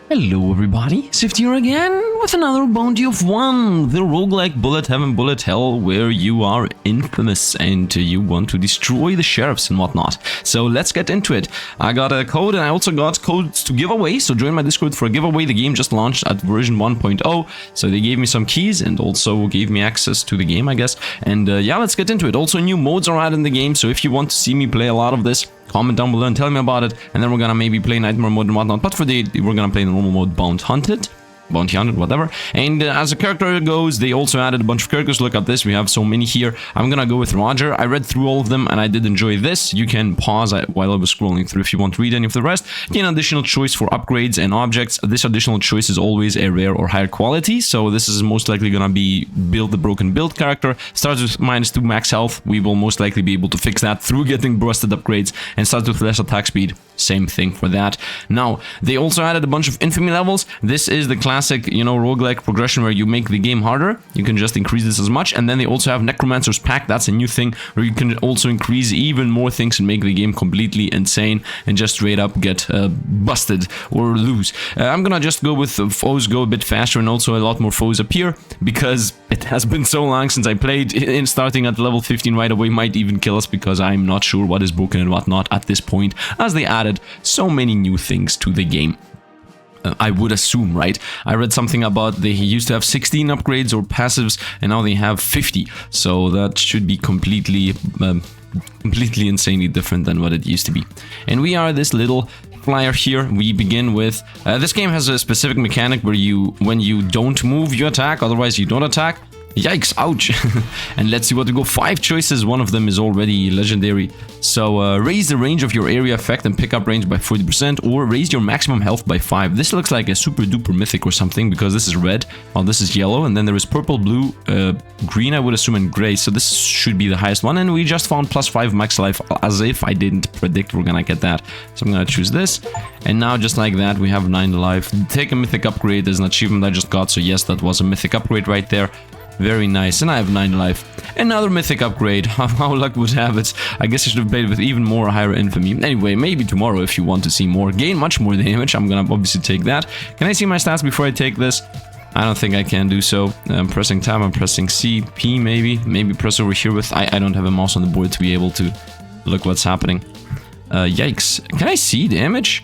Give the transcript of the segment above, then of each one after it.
Hello everybody, Sifd here again with another bounty of one, the roguelike bullet heaven bullet hell, where you are infamous and you want to destroy the sheriffs and whatnot. So let's get into it. I got a code and I also got codes to give away, so join my Discord for a giveaway. The game just launched at version 1.0, so they gave me some keys and also gave me access to the game, I guess. And yeah, let's get into it. Also new modes are added in the game, so if you want to see me play a lot of this, comment down below and tell me about it, and then we're gonna maybe play nightmare mode and whatnot. But for the we're gonna play the normal mode, bounty hunted, whatever. And as a character goes, they also added a bunch of characters. Look at this, we have so many here. I'm gonna go with Roger. I read through all of them and I did enjoy this. You can pause while I was scrolling through if you want to read any of the rest. Gain additional choice for upgrades and objects. This additional choice is always a rare or higher quality, so this is most likely gonna be build the broken build character. Starts with -2 max health. We will most likely be able to fix that through getting busted upgrades, and starts with less attack speed. Same thing for that. Now, they also added a bunch of infamy levels. This is the classic, you know, roguelike progression where you make the game harder. You can just increase this as much. And then they also have Necromancer's Pact. That's a new thing where you can also increase even more things and make the game completely insane and just straight up get busted or lose. I'm gonna just go with foes go a bit faster, and also a lot more foes appear because it has been so long since I played. And starting at level 15 right away might even kill us because I'm not sure what is broken and whatnot at this point, as they added so many new things to the game. I would assume, right? I read something about they used to have 16 upgrades or passives, and now they have 50. So that should be completely insanely different than what it used to be. And we are this little flyer here. We begin with this game has a specific mechanic where when you don't move, you attack. Otherwise, you don't attack. Yikes, ouch. And let's see what we go. 5 choices, one of them is already legendary. So raise the range of your area effect and pick up range by 40%, or raise your maximum health by 5. This looks like a super duper mythic or something because this is red, well, this is yellow, and then there is purple, blue, green, I would assume, and gray. So this should be the highest one, and we just found +5 max life, as if I didn't predict we're gonna get that. So I'm gonna choose this, and now just like that we have 9 life. Take a mythic upgrade. There's an achievement I just got, so yes, that was a mythic upgrade right there. Very nice, and I have 9 life. Another mythic upgrade. How luck would have it. I guess I should have played with even more higher infamy. Anyway, maybe tomorrow if you want to see more. Gain much more damage. I'm gonna obviously take that. Can I see my stats before I take this? I don't think I can do so. I'm pressing tab, I'm pressing C, P maybe. Maybe press over here with... I don't have a mouse on the board to be able to look what's happening. Yikes. Can I see damage?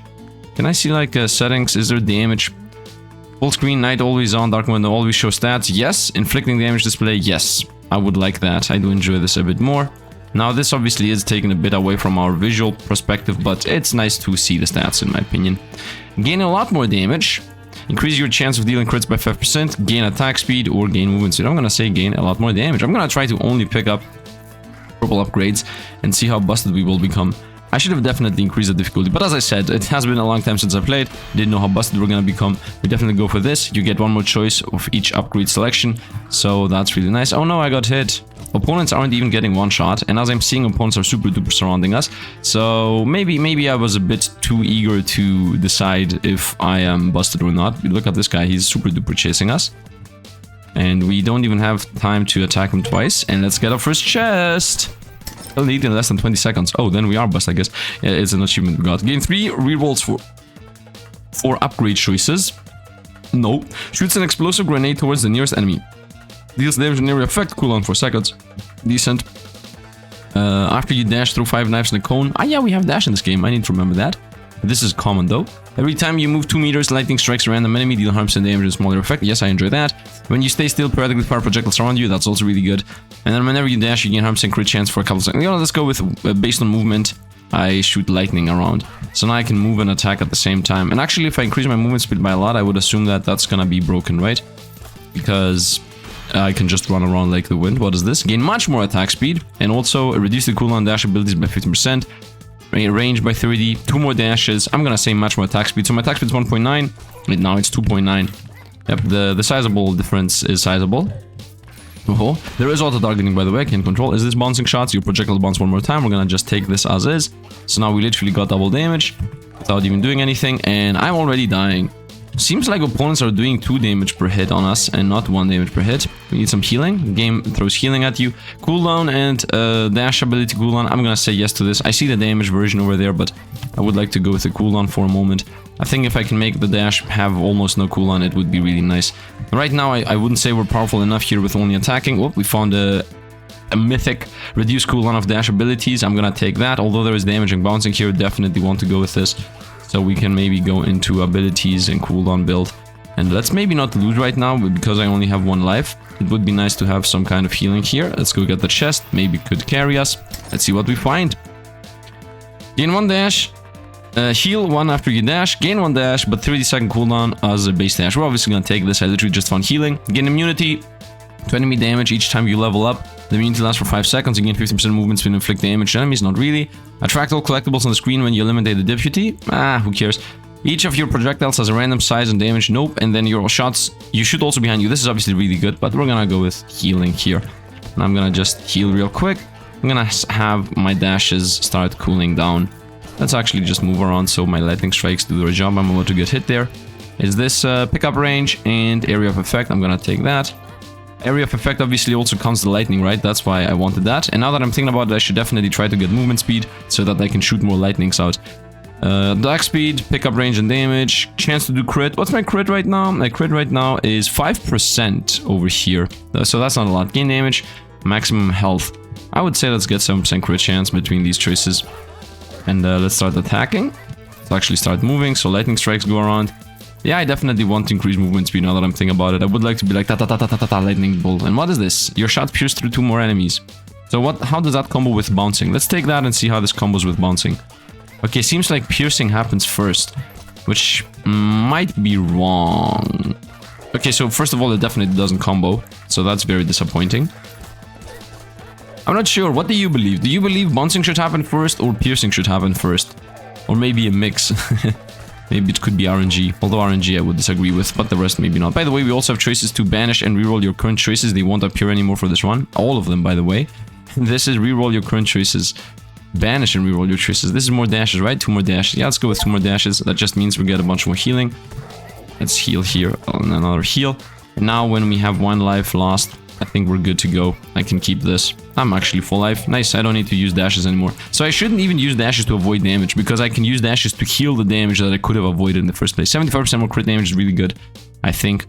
Can I see like settings? Is there damage? Full screen, night always on, dark window always show stats. Yes. Inflicting damage display. Yes. I would like that. I do enjoy this a bit more. Now this obviously is taken a bit away from our visual perspective, but it's nice to see the stats in my opinion. Gain a lot more damage. Increase your chance of dealing crits by 5%. Gain attack speed or gain movement speed. I'm gonna say gain a lot more damage. I'm gonna try to only pick up purple upgrades and see how busted we will become. I should have definitely increased the difficulty, but as I said, it has been a long time since I played. Didn't know how busted we're gonna become. We definitely go for this. You get 1 more choice of each upgrade selection, so that's really nice. Oh no, I got hit. Opponents aren't even getting 1 shot, and as I'm seeing, opponents are super duper surrounding us. So maybe I was a bit too eager to decide if I am busted or not. Look at this guy, he's super duper chasing us. And we don't even have time to attack him twice. And let's get our first chest. I'll need in less than 20 seconds. Oh, then we are bust, I guess. Yeah, it's an achievement we got. Gain 3 rerolls for upgrade choices. No. Shoots an explosive grenade towards the nearest enemy. Deals damage in area effect. Cooldown 4 seconds. Decent. After you dash through 5 knives in a cone. Ah, yeah, we have dash in this game. I need to remember that. This is common though. Every time you move 2 meters, lightning strikes a random enemy, deal harms and damage in smaller effect. Yes, I enjoy that. When you stay still, periodically fire projectiles around you. That's also really good. And then whenever you dash, you gain harms and crit chance for a couple seconds. You know, let's go with based on movement. I shoot lightning around, so now I can move and attack at the same time. And actually, if I increase my movement speed by a lot, I would assume that that's gonna be broken, right? Because I can just run around like the wind. What is this? Gain much more attack speed, and also reduce the cooldown dash abilities by 50%. Range by 30, 2 more dashes. I'm gonna say much more attack speed. So my attack speed is 1.9, and now it's 2.9. Yep, the sizable difference is sizable. Oh, there is auto targeting, by the way. I can control. Is this bouncing shots? Your projectile bounce 1 more time. We're gonna just take this as is. So now we literally got double damage without even doing anything, and I'm already dying. Seems like opponents are doing 2 damage per hit on us and not 1 damage per hit. We need some healing. The game throws healing at you. Cooldown and dash ability cooldown. I'm gonna say yes to this. I see the damage version over there, but I would like to go with the cooldown for a moment. I think if I can make the dash have almost no cooldown, it would be really nice. Right now, I wouldn't say we're powerful enough here with only attacking. Oh, we found a mythic reduced cooldown of dash abilities. I'm gonna take that. Although there is damage and bouncing here, definitely want to go with this. So we can maybe go into abilities and cooldown build. And let's maybe not lose right now, but because I only have 1 life, it would be nice to have some kind of healing here. Let's go get the chest. Maybe it could carry us. Let's see what we find. Gain 1 dash. Heal 1 after you dash. Gain 1 dash, but 30-second cooldown as a base dash. We're obviously gonna take this. I literally just found healing. Gain immunity. 2 enemy damage each time you level up. The immunity lasts for 5 seconds. You gain 50% movement speed and inflict damage to enemies. Not really. Attract all collectibles on the screen when you eliminate the deputy. Who cares? Each of your projectiles has a random size and damage. Nope. And then your shots, you shoot also behind you. This is obviously really good, but we're gonna go with healing here. And I'm gonna just heal real quick. I'm gonna have my dashes start cooling down. Let's actually just move around so my lightning strikes do their job. I'm about to get hit there. Is this pickup range and area of effect? I'm gonna take that. Area of effect obviously also counts the lightning, right? That's why I wanted that. And now that I'm thinking about it, I should definitely try to get movement speed so that I can shoot more lightnings out. Attack speed, pickup range and damage, chance to do crit. What's my crit right now? My crit right now is 5% over here. So that's not a lot. Gain damage, maximum health. I would say let's get 7% crit chance between these choices. And let's start attacking. Let's actually start moving, so lightning strikes go around. Yeah, I definitely want to increase movement speed now that I'm thinking about it. I would like to be like ta-ta-ta-ta-ta-ta lightning bolt. And what is this? Your shot pierces through 2 more enemies. So how does that combo with bouncing? Let's take that and see how this combos with bouncing. Okay, seems like piercing happens first, which might be wrong. Okay, so first of all, it definitely doesn't combo, so that's very disappointing. I'm not sure. What do you believe? Do you believe bouncing should happen first or piercing should happen first? Or maybe a mix. Maybe it could be RNG, although RNG I would disagree with, but the rest maybe not. By the way, we also have choices to banish and reroll your current choices. They won't appear anymore for this run. All of them, by the way. This is reroll your current choices. Banish and reroll your choices. This is more dashes, right? 2 more dashes. Yeah, let's go with 2 more dashes. That just means we get a bunch more healing. Let's heal here and another heal. And now when we have 1 life lost, I think we're good to go. I can keep this. I'm actually full life. Nice, I don't need to use dashes anymore. So I shouldn't even use dashes to avoid damage, because I can use dashes to heal the damage that I could have avoided in the first place. 75% more crit damage is really good, I think.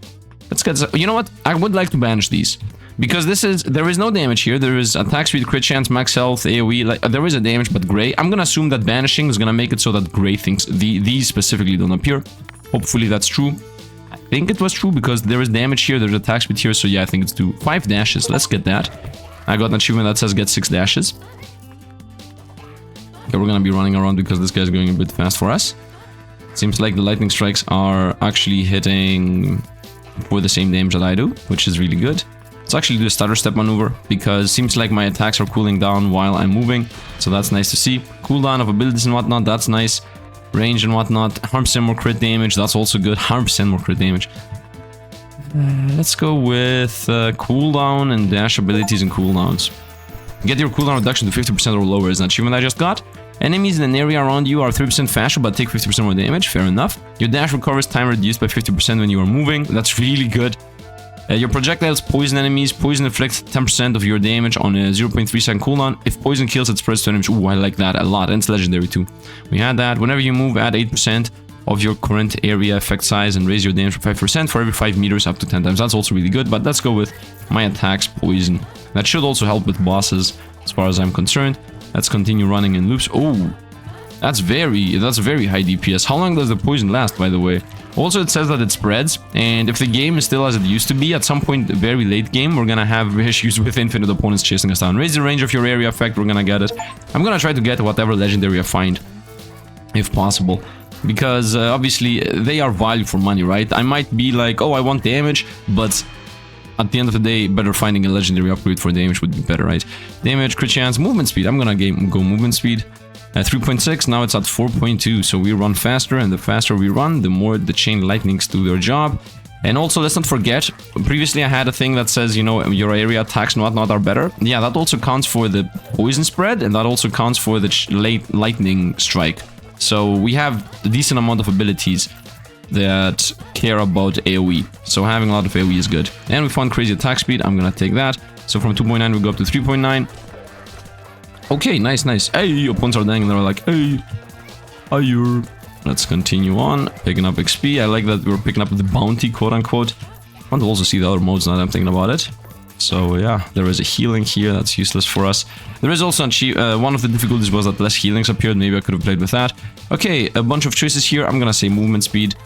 Let's get... You know what? I would like to banish these. Because there is no damage here. There is attack speed, crit chance, max health, AoE. Like, there is a damage, but gray. I'm gonna assume that banishing is gonna make it so that gray things, these specifically don't appear. Hopefully that's true. I think it was true because there is damage here, there's attack speed here, so yeah, I think it's 5 dashes. Let's get that. I got an achievement that says get 6 dashes. Okay, we're gonna be running around because this guy's going a bit fast for us. Seems like the lightning strikes are actually hitting for the same damage that I do, which is really good. Let's actually do a stutter step maneuver, because it seems like my attacks are cooling down while I'm moving, so that's nice to see. Cooldown of abilities and whatnot, that's nice. Range and whatnot, 100% more crit damage, that's also good. 100% more crit damage. Let's go with cooldown and dash abilities and cooldowns. Get your cooldown reduction to 50% or lower is an achievement I just got. Enemies in an area around you are 3% faster but take 50% more damage, fair enough. Your dash recovers time reduced by 50% when you are moving, that's really good. Your projectiles poison enemies. Poison inflicts 10% of your damage on a 0.3 second cooldown. If poison kills, it spreads to enemies. Ooh, I like that a lot. And it's legendary too. We had that. Whenever you move, add 8% of your current area effect size and raise your damage by 5% for every 5 meters up to 10 times. That's also really good, but let's go with my attacks poison. That should also help with bosses as far as I'm concerned. Let's continue running in loops. Oh, that's very high DPS. How long does the poison last, by the way? Also, it says that it spreads, and if the game is still as it used to be, at some point, very late game, we're gonna have issues with infinite opponents chasing us down. Raise the range of your area effect, we're gonna get it. I'm gonna try to get whatever legendary I find, if possible, because obviously they are value for money, right? I might be like, oh, I want damage, but at the end of the day, better finding a legendary upgrade for damage would be better, right? Damage, crit chance, movement speed. I'm gonna go movement speed. At 3.6, now it's at 4.2, so we run faster, and the faster we run, the more the chain lightnings do their job. And also, let's not forget, previously I had a thing that says, you know, your area attacks and whatnot are better. Yeah, that also counts for the poison spread, and that also counts for the late lightning strike. So we have a decent amount of abilities that care about AoE. So having a lot of AoE is good. And we found crazy attack speed. I'm gonna take that. So from 2.9 we go up to 3.9. Okay, nice, nice. Hey, opponents are dying and they're like, hey, ayur. Let's continue on, picking up XP. I like that we're picking up the bounty, quote unquote. I want to also see the other modes now that I'm thinking about it. So yeah, there is a healing here, that's useless for us. There is also one of the difficulties was that less healings appeared, maybe I could have played with that. Okay, a bunch of choices here. I'm gonna say movement speed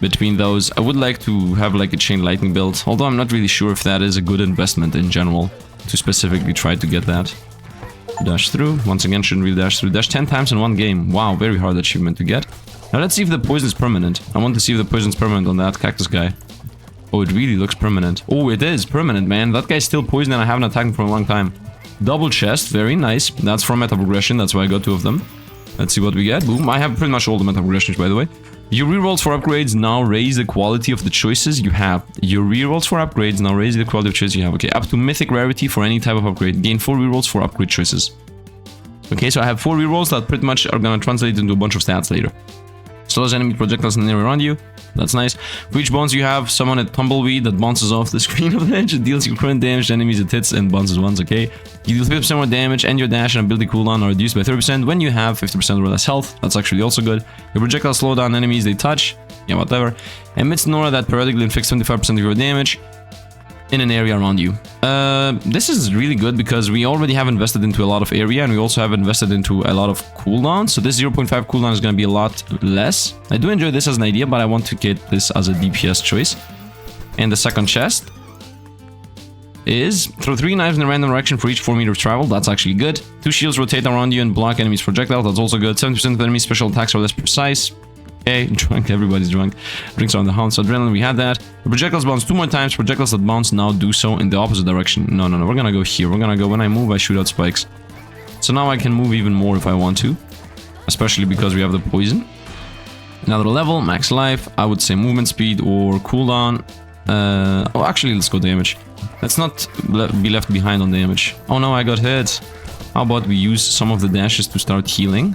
between those. I would like to have like a chain lightning build, although I'm not really sure if that is a good investment in general to specifically try to get that. Dash through. Once again, shouldn't really dash through. Dash 10 times in one game. Wow, very hard achievement to get. Now let's see if the poison is permanent. I want to see if the poison is permanent on that cactus guy. Oh, it really looks permanent. Oh, it is permanent, man. That guy's still poisoned and I haven't attacked him for a long time. Double chest, very nice. That's from meta progression, that's why I got 2 of them. Let's see what we get. Boom, I have pretty much all the meta progressions, by the way. Your rerolls for upgrades now raise the quality of the choices you have. Your rerolls for upgrades now raise the quality of choices you have. Okay, up to mythic rarity for any type of upgrade. Gain 4 rerolls for upgrade choices. Okay, so I have 4 rerolls that pretty much are gonna translate into a bunch of stats later. Slows enemy projectiles in the area around you. That's nice. For each bounce you have, summon a tumbleweed that bounces off the screen of the edge. It deals your current damage to enemies it hits and bounces once, okay? You deal 50% more damage and your dash and ability cooldown are reduced by 30% when you have 50% or less health. That's actually also good. Your projectiles slow down enemies they touch. Yeah, whatever. Emits an aura that periodically inflicts 75% of your damage in an area around you. This is really good because we already have invested into a lot of area and we also have invested into a lot of cooldown. So this 0.5 cooldown is going to be a lot less. I do enjoy this as an idea, but I want to get this as a DPS choice. And the second chest is throw 3 knives in a random direction for each 4 meters travel. That's actually good. 2 shields rotate around you and block enemies' projectiles. That's also good. 70% of enemies' special attacks are less precise. Okay, drunk, everybody's drunk. Drinks on the hound, so adrenaline, we had that. The projectiles bounce 2 more times. Projectiles that bounce now do so in the opposite direction. No, we're gonna go here. We're gonna go, when I move, I shoot out spikes. So now I can move even more if I want to. Especially because we have the poison. Another level, max life. I would say movement speed or cooldown. Oh, actually, let's go damage. Let's not be left behind on damage. Oh no, I got hit. How about we use some of the dashes to start healing?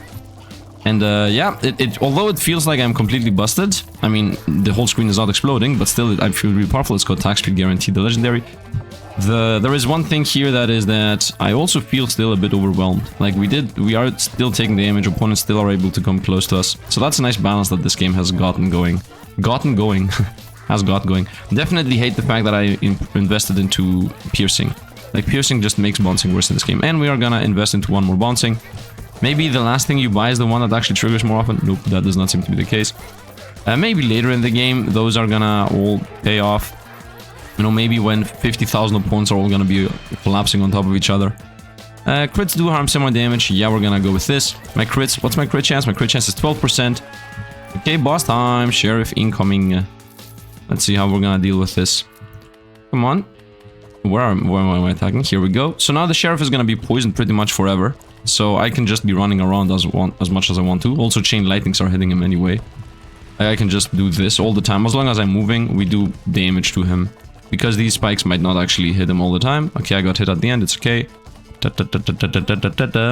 And yeah, although it feels like I'm completely busted, I mean, the whole screen is not exploding, but still I feel really powerful. It's got attack speed guaranteed, the legendary. There is one thing here that is that I also feel still a bit overwhelmed. Like we are still taking damage, opponents still are able to come close to us. So that's a nice balance that this game has gotten going. Has got going. Definitely hate the fact that I invested into piercing. Like piercing just makes bouncing worse in this game. And we are gonna invest into 1 more bouncing. Maybe the last thing you buy is the one that actually triggers more often. Nope, that does not seem to be the case. Maybe later in the game, those are gonna all pay off. You know, maybe when 50,000 opponents are all gonna be collapsing on top of each other. Crits do harm similar damage. Yeah, we're gonna go with this. My crits, what's my crit chance? My crit chance is 12%. Okay, boss time. Sheriff incoming. Let's see how we're gonna deal with this. Come on. Where am I attacking? Here we go. So now the sheriff is gonna be poisoned pretty much forever. So I can just be running around as much as I want to. Also, chain lightnings are hitting him anyway. I can just do this all the time. As long as I'm moving, we do damage to him. Because these spikes might not actually hit him all the time. Okay, I got hit at the end. It's okay.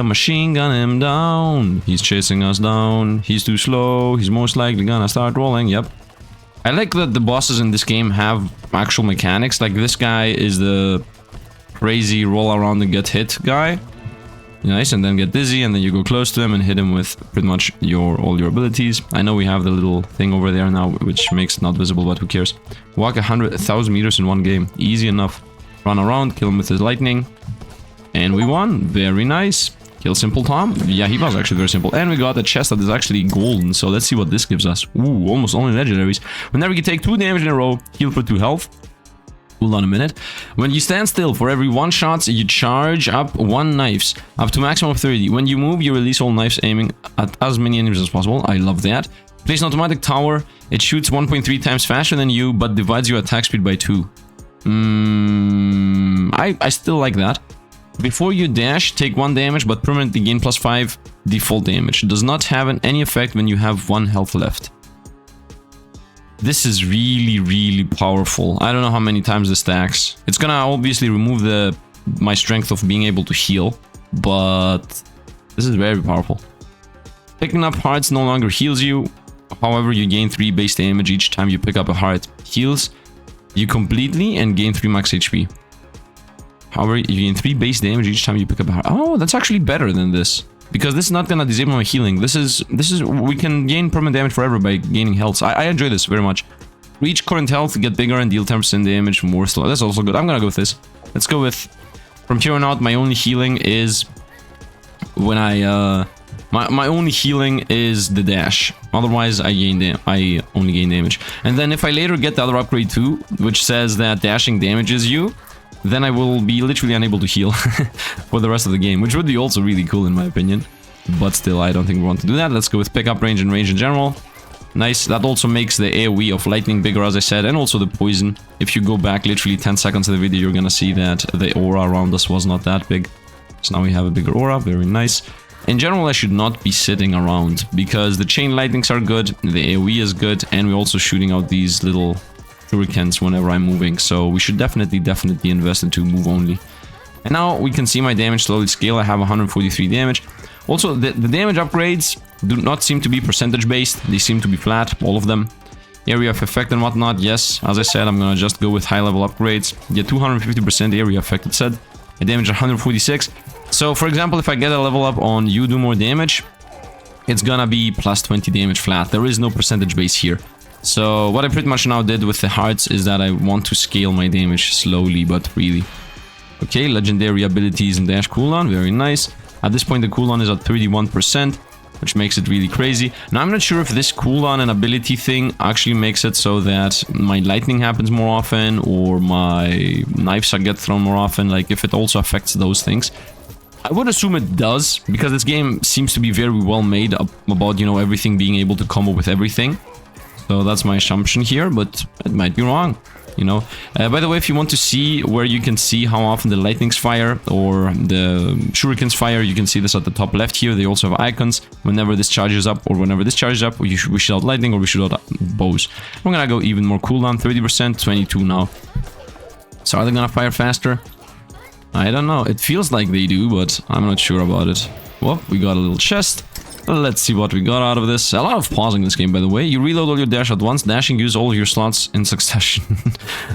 Machine gun him down. He's chasing us down. He's too slow. He's most likely gonna start rolling. Yep. I like that the bosses in this game have actual mechanics. Like this guy is the crazy roll around and get hit guy. Nice, and then get dizzy, and then you go close to him and hit him with pretty much all your abilities. I know we have the little thing over there now, which makes it not visible, but who cares? Walk 1,000 meters in one game. Easy enough. Run around, kill him with his lightning. And we won. Very nice. Kill Simple Tom. Yeah, he was actually very simple. And we got a chest that is actually golden, so let's see what this gives us. Ooh, almost only legendaries. Whenever you take 2 damage in a row, heal for 2 health. Hold on a minute. When you stand still, for every 1 shot, you charge up 1 knives, up to maximum of 30. When you move, you release all knives aiming at as many enemies as possible. I love that. Place an automatic tower. It shoots 1.3 times faster than you, but divides your attack speed by 2. I still like that. Before you dash, take 1 damage, but permanently gain +5 default damage. It does not have any effect when you have 1 health left. This is really powerful. I don't know how many times this stacks. It's gonna obviously remove my strength of being able to heal, but this is very powerful. Picking up hearts no longer heals you. However, you gain 3 base damage each time you pick up a heart. Heals you completely and gain 3 max HP. However, you gain 3 base damage each time you pick up a heart. Oh, that's actually better than this. Because this is not gonna disable my healing. This is we can gain permanent damage forever by gaining health. So I enjoy this very much. Reach current health, get bigger and deal 10% damage more slow. That's also good. I'm gonna go with this. Let's go with, from here on out, my only healing is when I my only healing is the dash. Otherwise, I only gain damage. And then if I later get the other upgrade too, which says that dashing damages you, then I will be literally unable to heal for the rest of the game, which would be also really cool in my opinion. But still, I don't think we want to do that. Let's go with pickup range and range in general. Nice. That also makes the AoE of lightning bigger, as I said, and also the poison. If you go back literally 10 seconds of the video, you're gonna see that the aura around us was not that big. So now we have a bigger aura. Very nice. In general, I should not be sitting around because the chain lightnings are good, the AoE is good, and we're also shooting out these little shurikens whenever I'm moving, so we should definitely invest into move only. And now we can see my damage slowly scale. I have 143 damage. Also, the damage upgrades do not seem to be percentage based. They seem to be flat, all of them. Area of effect and whatnot, yes. As I said, I'm gonna just go with high level upgrades. Get 250% area effect, it said. I damage 146. So, for example, if I get a level up on you do more damage, it's gonna be plus 20 damage flat. There is no percentage base here. So what I pretty much now did with the hearts is that I want to scale my damage slowly but really. Okay, legendary abilities and dash cooldown, very nice. At this point the cooldown is at 31%, which makes it really crazy. Now I'm not sure if this cooldown and ability thing actually makes it so that my lightning happens more often or my knives get thrown more often, like if it also affects those things. I would assume it does, because this game seems to be very well made about, you know, everything being able to combo with everything. So that's my assumption here, but it might be wrong, you know. By the way, if you want to see where you can see how often the lightnings fire or the shurikens fire, you can see this at the top left here. They also have icons. Whenever this charges up or whenever this charges up, we shoot out lightning or we shoot out bows. I'm gonna go even more cooldown, 30%, 22 now. So are they gonna fire faster? I don't know. It feels like they do, but I'm not sure about it. Well, we got a little chest. Let's see what we got out of this. A lot of pausing in this game, by the way. You reload all your dash at once. Dashing use all your slots in succession.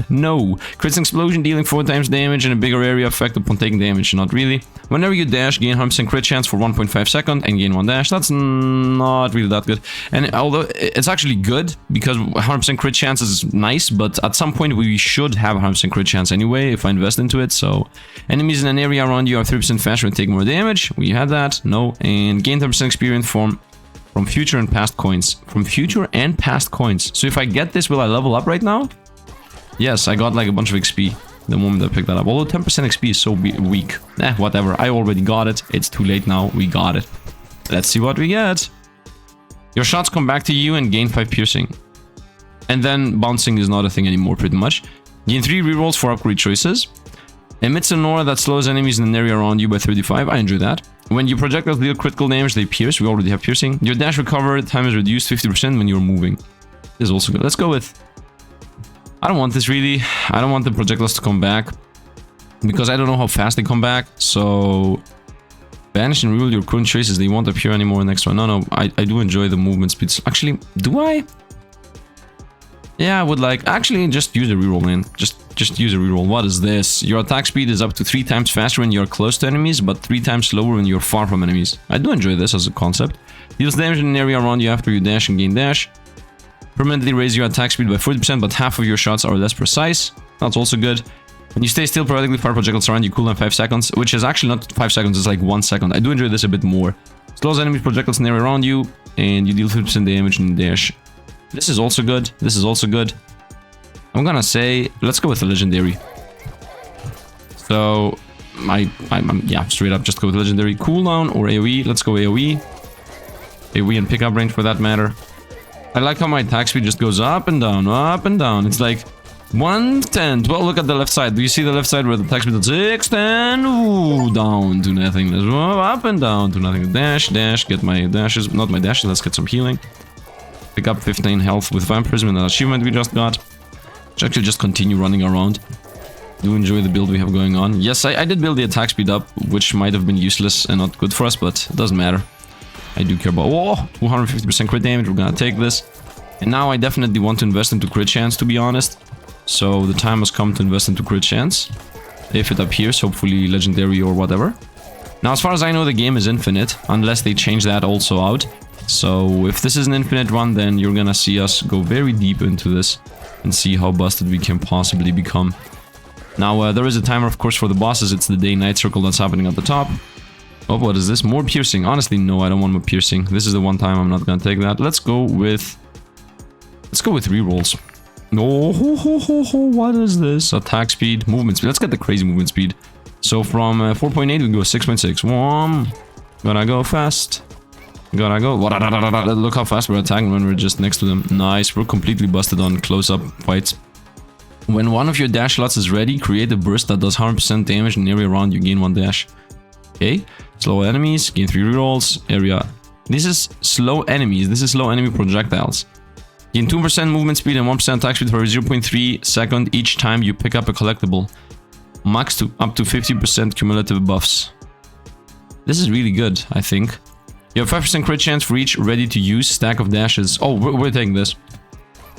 No. Crits explosion, dealing 4 times damage and a bigger area effect upon taking damage. Not really. Whenever you dash, gain 100% crit chance for 1.5 seconds and gain 1 dash. That's not really that good. And although it's actually good, because 100% crit chance is nice, but at some point we should have 100% crit chance anyway if I invest into it. So enemies in an area around you are 3% faster and take more damage. We had that. No. And gain 10% experience from future and past coins. From future and past coins. So if I get this, will I level up right now? Yes, I got like a bunch of XP the moment I picked that up. Although 10% XP is so weak. Whatever. I already got it. It's too late now. We got it. Let's see what we get. Your shots come back to you and gain 5 piercing. And then bouncing is not a thing anymore, pretty much. Gain 3 rerolls for upgrade choices. Emits an aura that slows enemies in an area around you by 35. I enjoy that. When you projectiles deal critical damage, they pierce. We already have piercing. Your dash recover time is reduced 50% when you're moving. This is also good. Let's go with... I don't want this really. I don't want the projectiles to come back, because I don't know how fast they come back. So... Banish and reroll your current choices. They won't appear anymore next one. No, I do enjoy the movement speeds. Actually, do I? Yeah, I would like... Actually, just use a reroll, man. Just use a reroll. What is this? Your attack speed is up to 3 times faster when you're close to enemies, but 3 times slower when you're far from enemies. I do enjoy this as a concept. Deals damage in an area around you after you dash and gain dash. Permanently raise your attack speed by 40%, but half of your shots are less precise. That's also good. When you stay still, periodically fire projectiles around you, cooldown 5 seconds, which is actually not 5 seconds, it's like 1 second. I do enjoy this a bit more. Slows enemies projectiles in the area around you, and you deal 50% damage in dash. This is also good. This is also good. I'm gonna say, let's go with the legendary. So, yeah, straight up, just go with legendary. Cooldown or AoE. Let's go AoE. AoE and pickup range for that matter. I like how my attack speed just goes up and down, up and down. It's like 110. Well, look at the left side. Do you see the left side where the attack speed is 610? Ooh, down to nothing. Up and down to nothing. Dash, dash, get my dashes. Not my dashes, let's get some healing. Pick up 15 health with Vampirism and that achievement we just got. Actually, just continue running around. Do enjoy the build we have going on. Yes, I did build the attack speed up, which might have been useless and not good for us, but it doesn't matter. I do care about... Oh, 250% crit damage. We're gonna take this. And now I definitely want to invest into crit chance, to be honest. So the time has come to invest into crit chance. If it appears, hopefully legendary or whatever. Now, as far as I know, the game is infinite, unless they change that also out. So if this is an infinite one, then you're gonna see us go very deep into this and see how busted we can possibly become. Now, there is a timer, of course, for the bosses. It's the day-night circle that's happening at the top. Oh, what is this? More piercing. Honestly, no, I don't want more piercing. This is the one time I'm not gonna take that. Let's go with rerolls. Oh, what is this? Attack speed, movement speed. Let's get the crazy movement speed. So from 4.8 we go 6.6. Gotta go fast. Gotta go. Look how fast we're attacking when we're just next to them. Nice. We're completely busted on close-up fights. When one of your dash slots is ready, create a burst that does 100% damage in an area around you. Gain 1 dash. Okay. Slow enemies. Gain 3 rerolls. Area. This is slow enemies. This is slow enemy projectiles. Gain 2% movement speed and 1% attack speed for 0.3 second each time you pick up a collectible. Max to up to 50% cumulative buffs. This is really good, I think. You have 5% crit chance for each ready-to-use stack of dashes. Oh, we're taking this.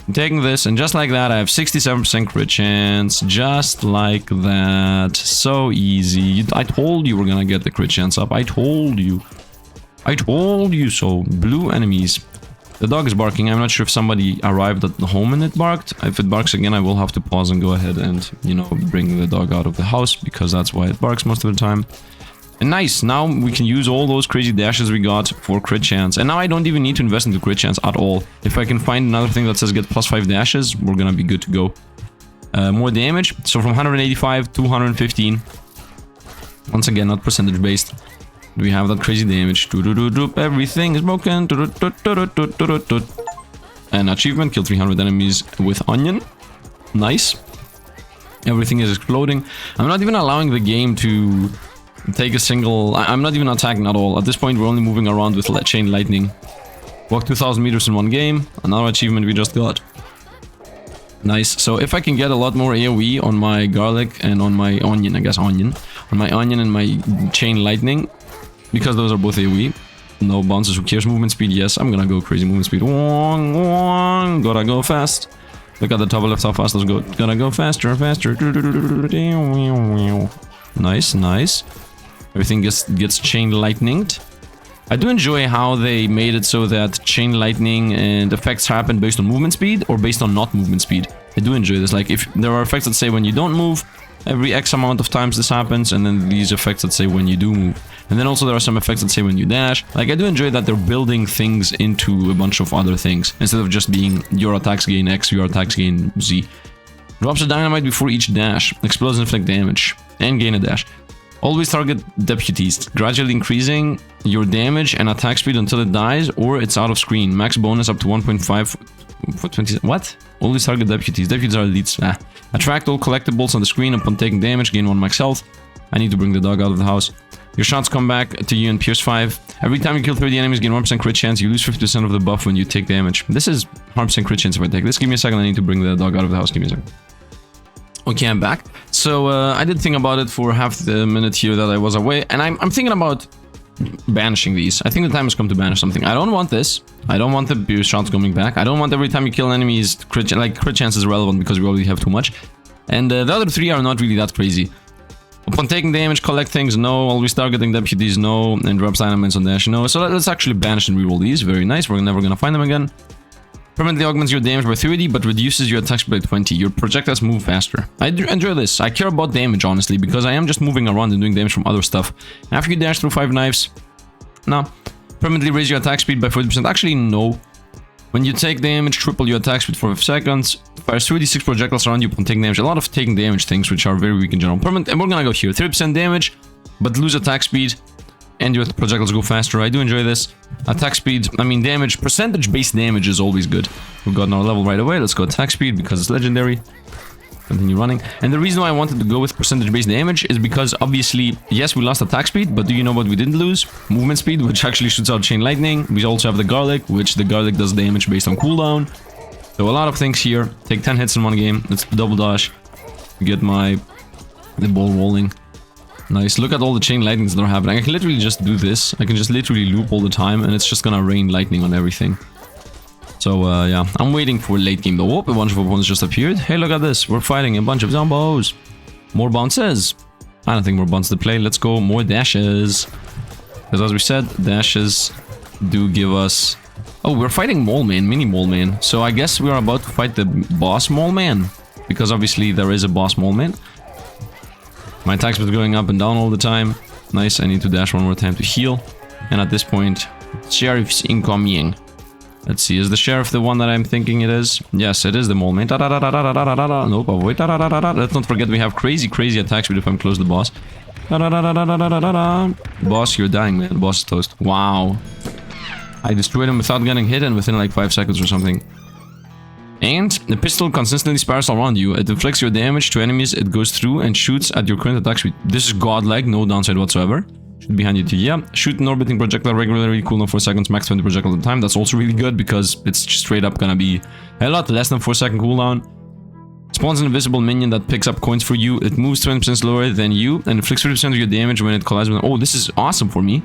I'm taking this, and just like that, I have 67% crit chance. Just like that. So easy. I told you we're gonna get the crit chance up. I told you. I told you so. Blue enemies. The dog is barking. I'm not sure if somebody arrived at the home and it barked. If it barks again, I will have to pause and go ahead and, you know, bring the dog out of the house, because that's why it barks most of the time. And nice, now we can use all those crazy dashes we got for crit chance. And now I don't even need to invest into crit chance at all. If I can find another thing that says get +5 dashes, we're gonna be good to go. More damage. So from 185 to 115. Once again, not percentage based. We have that crazy damage. Everything is broken. An achievement, kill 300 enemies with onion. Nice. Everything is exploding. I'm not even allowing the game to take a single... I'm not even attacking at all. At this point, we're only moving around with chain lightning. Walk 2,000 meters in one game. Another achievement we just got. Nice. So if I can get a lot more AoE on my garlic and on my onion, I guess onion. On my onion and my chain lightning, because those are both AoE. No bounces, who cares? Movement speed, yes. I'm gonna go crazy movement speed. Gotta go fast. Look at the top left, how fast let's go. Gotta go faster, faster. Nice, nice. Everything gets chain lightninged. I do enjoy how they made it so that chain lightning and effects happen based on movement speed or based on not movement speed. I do enjoy this. Like, if there are effects that say when you don't move, every X amount of times this happens, and then these effects that say when you do move. And then also there are some effects that say when you dash. Like, I do enjoy that they're building things into a bunch of other things, instead of just being your attacks gain X, your attacks gain Z. Drops a dynamite before each dash. Explodes inflict damage. And gain a dash. Always target deputies, gradually increasing your damage and attack speed until it dies or it's out of screen. Max bonus up to 1.5 for 20... What? Always target deputies. Deputies are elites. Ah. Attract all collectibles on the screen upon taking damage. Gain 1 max health. I need to bring the dog out of the house. Your shots come back to you in Pierce 5. Every time you kill 30 enemies, gain 1% crit chance. You lose 50% of the buff when you take damage. This is 100% crit chance if I take this. Give me a second. I need to bring the dog out of the house. Give me a second. Okay, I'm back. So I did think about it for half the minute here that I was away, and I'm thinking about banishing these. I think the time has come to banish something. I don't want this. I don't want the Pierce shots coming back. I don't want every time you kill enemies, crit chance is irrelevant because we already have too much. And the other three are not really that crazy. Upon taking damage, collect things, no. Always targeting deputies, no. And drops dynamites on dash, no. So let's actually banish and reroll these. Very nice. We're never gonna find them again. Permanently augments your damage by 30, but reduces your attack speed by 20. Your projectiles move faster. I enjoy this. I care about damage, honestly, because I am just moving around and doing damage from other stuff. After you dash through 5 knives... No. Permanently raise your attack speed by 40%. Actually, no. When you take damage, triple your attack speed for 5 seconds. Fires 36 projectiles around you upon taking damage. A lot of taking damage things, which are very weak in general. Permanent, and we're gonna go here. 30% damage, but lose attack speed. And your projectiles go faster. I do enjoy this. Attack speed, I mean damage, percentage-based damage is always good. We've gotten our level right away. Let's go attack speed because it's legendary. Continue running. And the reason why I wanted to go with percentage-based damage is because obviously, yes, we lost attack speed, but do you know what we didn't lose? Movement speed, which actually shoots out chain lightning. We also have the garlic, which the garlic does damage based on cooldown. So a lot of things here. Take 10 hits in one game. Let's double dash. Get the ball rolling. Nice. Look at all the chain lightnings that are happening. I can literally just do this. I can just literally loop all the time, and it's just gonna rain lightning on everything. So, yeah. I'm waiting for late game though. Oh, a bunch of opponents just appeared. Hey, look at this. We're fighting a bunch of zombos. More bounces. I don't think more bounces to play. Let's go. More dashes. Because as we said, dashes do give us... Oh, we're fighting Mole Man, Mini Mole Man. So I guess we are about to fight the boss Mole Man. Because obviously there is a boss Mole Man. My attack speed is going up and down all the time. Nice, I need to dash one more time to heal. And at this point, Sheriff's incoming. Let's see, is the Sheriff the one that I'm thinking it is? Yes, it is the Mole Man. Nope, avoid. Let's not forget we have crazy attack speed if I'm close to the boss. Boss, you're dying, man. Boss is toast. Wow. I destroyed him without getting hit and within like 5 seconds or something. And the pistol consistently spirals around you. It inflicts your damage to enemies it goes through and shoots at your current attack speed. This is godlike, no downside whatsoever. Should be handy to you. Yeah. Shoot an orbiting projectile regularly, cooldown 4 seconds, max 20 projectiles at a time. That's also really good because it's straight up gonna be a lot less than 4 second cooldown. Spawns an invisible minion that picks up coins for you. It moves 20% slower than you and inflicts 30% of your damage when it collides with... Oh, this is awesome for me.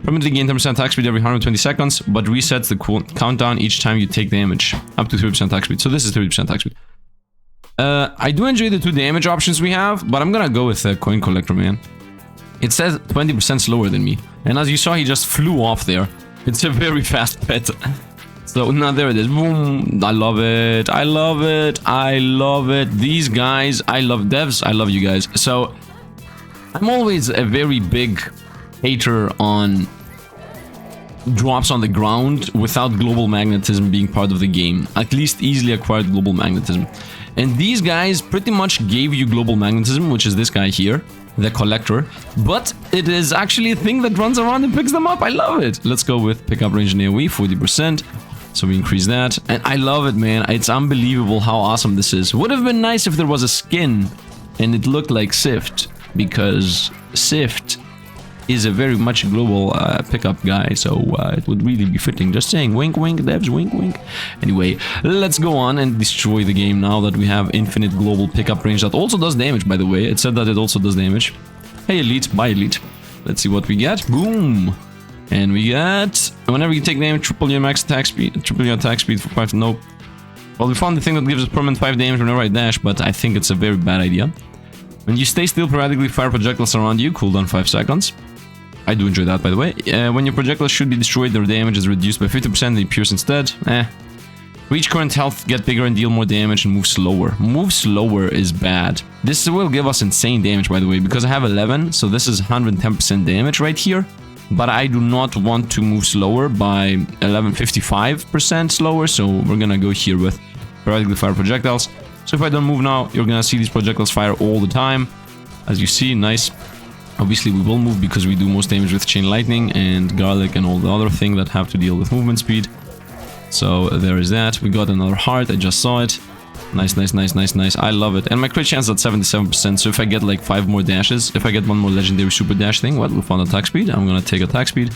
Permanently gain 10% attack speed every 120 seconds, but resets the countdown each time you take damage. Up to 30% attack speed. So this is 30% attack speed. I do enjoy the 2 damage options we have, but I'm gonna go with the coin collector, man. It says 20% slower than me. And as you saw, he just flew off there. It's a very fast pet. So now there it is. Boom. I love it. I love it. I love it. These guys, I love devs. I love you guys. So I'm always a very big hater on drops on the ground without global magnetism being part of the game. At least easily acquired global magnetism. And these guys pretty much gave you global magnetism, which is this guy here, the collector. But it is actually a thing that runs around and picks them up. I love it. Let's go with pickup range and AoE, 40%. So we increase that. And I love it, man. It's unbelievable how awesome this is. Would have been nice if there was a skin and it looked like Sifd, because Sifd is a very much global pickup guy, so it would really be fitting. Just saying, wink wink devs, wink wink. Anyway, let's go on and destroy the game now that we have infinite global pickup range that also does damage, by the way. It said that it also does damage. Hey elite, bye elite. Let's see what we get. Boom. And we get, whenever you take damage, triple your max attack speed, triple your attack speed for 5. Nope. Well, we found the thing that gives us permanent 5 damage whenever I dash, but I think it's a very bad idea. When you stay still, periodically fire projectiles around you, cooldown 5 seconds. I do enjoy that, by the way. When your projectiles should be destroyed, their damage is reduced by 50% and they pierce instead. Reach current health, get bigger and deal more damage, and move slower. Move slower is bad. This will give us insane damage, by the way, because I have 11, so this is 110% damage right here. But I do not want to move slower by 55% slower, so we're gonna go here with periodically fire projectiles. So if I don't move now, you're gonna see these projectiles fire all the time. As you see, nice. Obviously we will move because we do most damage with chain lightning and garlic and all the other things that have to deal with movement speed. So there is that. We got another heart, I just saw it. Nice, nice, nice, nice, nice. I love it. And my crit chance is at 77%, so if I get like 5 more dashes, if I get one more legendary super dash thing, well, we found attack speed. I'm gonna take attack speed.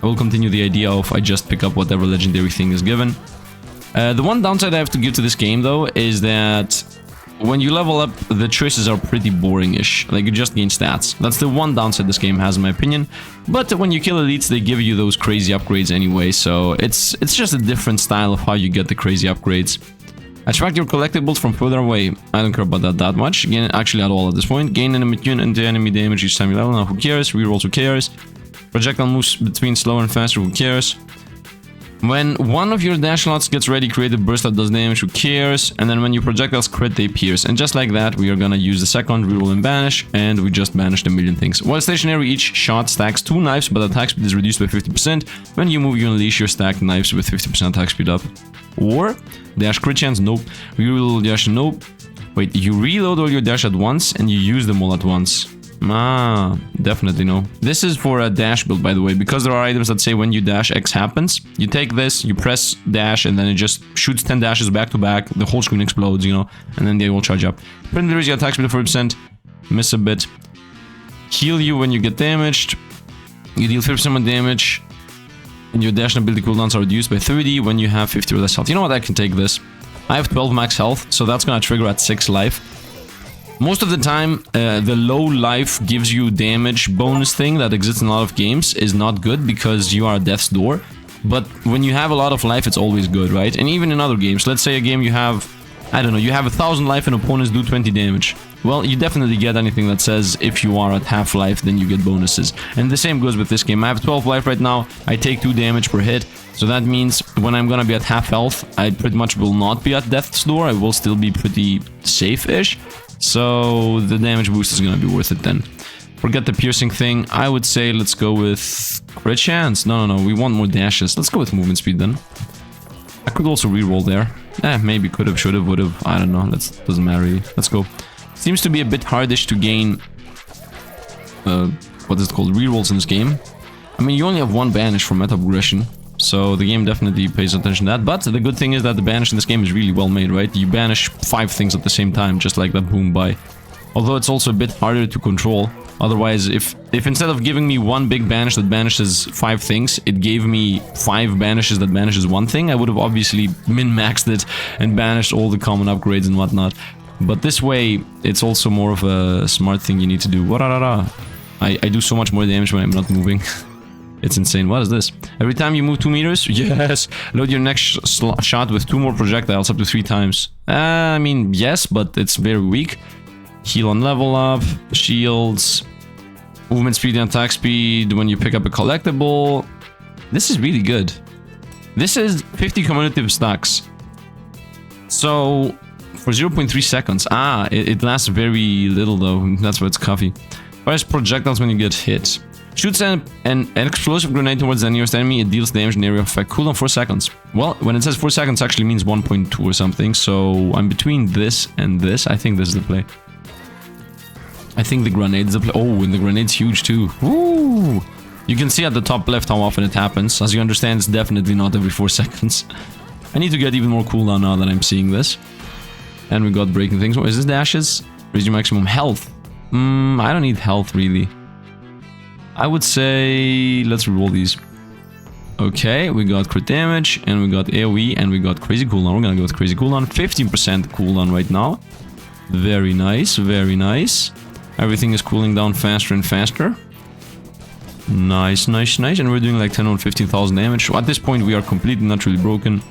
I will continue the idea of I just pick up whatever legendary thing is given. The one downside I have to give to this game though is that when you level up, the choices are pretty boring-ish. Like, you just gain stats. That's the one downside this game has, in my opinion. But when you kill elites, they give you those crazy upgrades anyway, so it's just a different style of how you get the crazy upgrades. Attract your collectibles from further away. I don't care about that much. Gain, actually at all at this point. Gain an immune into enemy damage each time you level. Now, who cares? Rerolls, who cares? Projectile moves between slower and faster, who cares? When one of your dash slots gets ready, create a burst that does damage, who cares? And then when your projectiles crit, they pierce. And just like that, we are gonna use the second, reroll and banish, and we just banished a million things. While stationary, each shot stacks 2 knives, but attack speed is reduced by 50%. When you move, you unleash your stacked knives with 50% attack speed up. Or, dash crit chance, nope. Reroll dash, nope. Wait, you reload all your dash at once, and you use them all at once. Ah, definitely no. This is for a dash build, by the way, because there are items that say when you dash X happens. You take this, you press dash, and then it just shoots 10 dashes back to back. The whole screen explodes, you know, and then they all charge up. Print your attack speed of 40%. Miss a bit. Heal you when you get damaged. You deal 50% more damage. And your dash and ability cooldowns are reduced by 30 when you have 50 or less health. You know what? I can take this. I have 12 max health, so that's gonna trigger at 6 life. Most of the time, the low life gives you damage bonus thing that exists in a lot of games is not good because you are at death's door. But when you have a lot of life, it's always good, right? And even in other games, let's say a game you have, I don't know, you have 1,000 life and opponents do 20 damage. Well, you definitely get anything that says if you are at half life, then you get bonuses. And the same goes with this game. I have 12 life right now, I take 2 damage per hit. So that means when I'm gonna be at half health, I pretty much will not be at death's door. I will still be pretty safe-ish. So the damage boost is gonna be worth it then. Forget the piercing thing. I would say let's go with crit chance. No, we want more dashes. Let's go with movement speed then. I could also reroll there. Maybe could have, should have, would have. I don't know. Doesn't matter really. Let's go. Seems to be a bit hardish to gain what is it called? Rerolls in this game. I mean, you only have 1 banish for meta progression. So the game definitely pays attention to that. But the good thing is that the banish in this game is really well made, right? You banish 5 things at the same time, just like that boom by. Although it's also a bit harder to control. Otherwise, if instead of giving me 1 big banish that banishes 5 things, it gave me 5 banishes that banishes 1 thing, I would have obviously min-maxed it and banished all the common upgrades and whatnot. But this way, it's also more of a smart thing you need to do. I do so much more damage when I'm not moving. It's insane. What is this? Every time you move 2 meters, yes, load your next shot with 2 more projectiles up to 3 times. I mean, yes, but it's very weak. Heal on level up, shields, movement speed and attack speed when you pick up a collectible. This is really good. This is 50 cumulative stacks. So, for 0.3 seconds. It lasts very little though. That's why it's coffee. Fires projectiles when you get hit. Shoots an explosive grenade towards the nearest enemy. It deals damage in area of effect. Cooldown 4 seconds. Well, when it says 4 seconds, actually means 1.2 or something. So I'm between this and this. I think this is the play. I think the grenade is the play. Oh, and the grenade's huge too. Woo! You can see at the top left how often it happens. As you understand, it's definitely not every 4 seconds. I need to get even more cooldown now that I'm seeing this. And we got breaking things. Is this dashes? Raise your maximum health. I don't need health really. I would say let's reroll these. Okay, we got crit damage and we got AoE and we got crazy cooldown. We're gonna go with crazy cooldown. 15% cooldown right now. Very nice, very nice. Everything is cooling down faster and faster. Nice. And we're doing like 10 or 15,000 damage. So at this point we are completely naturally broken.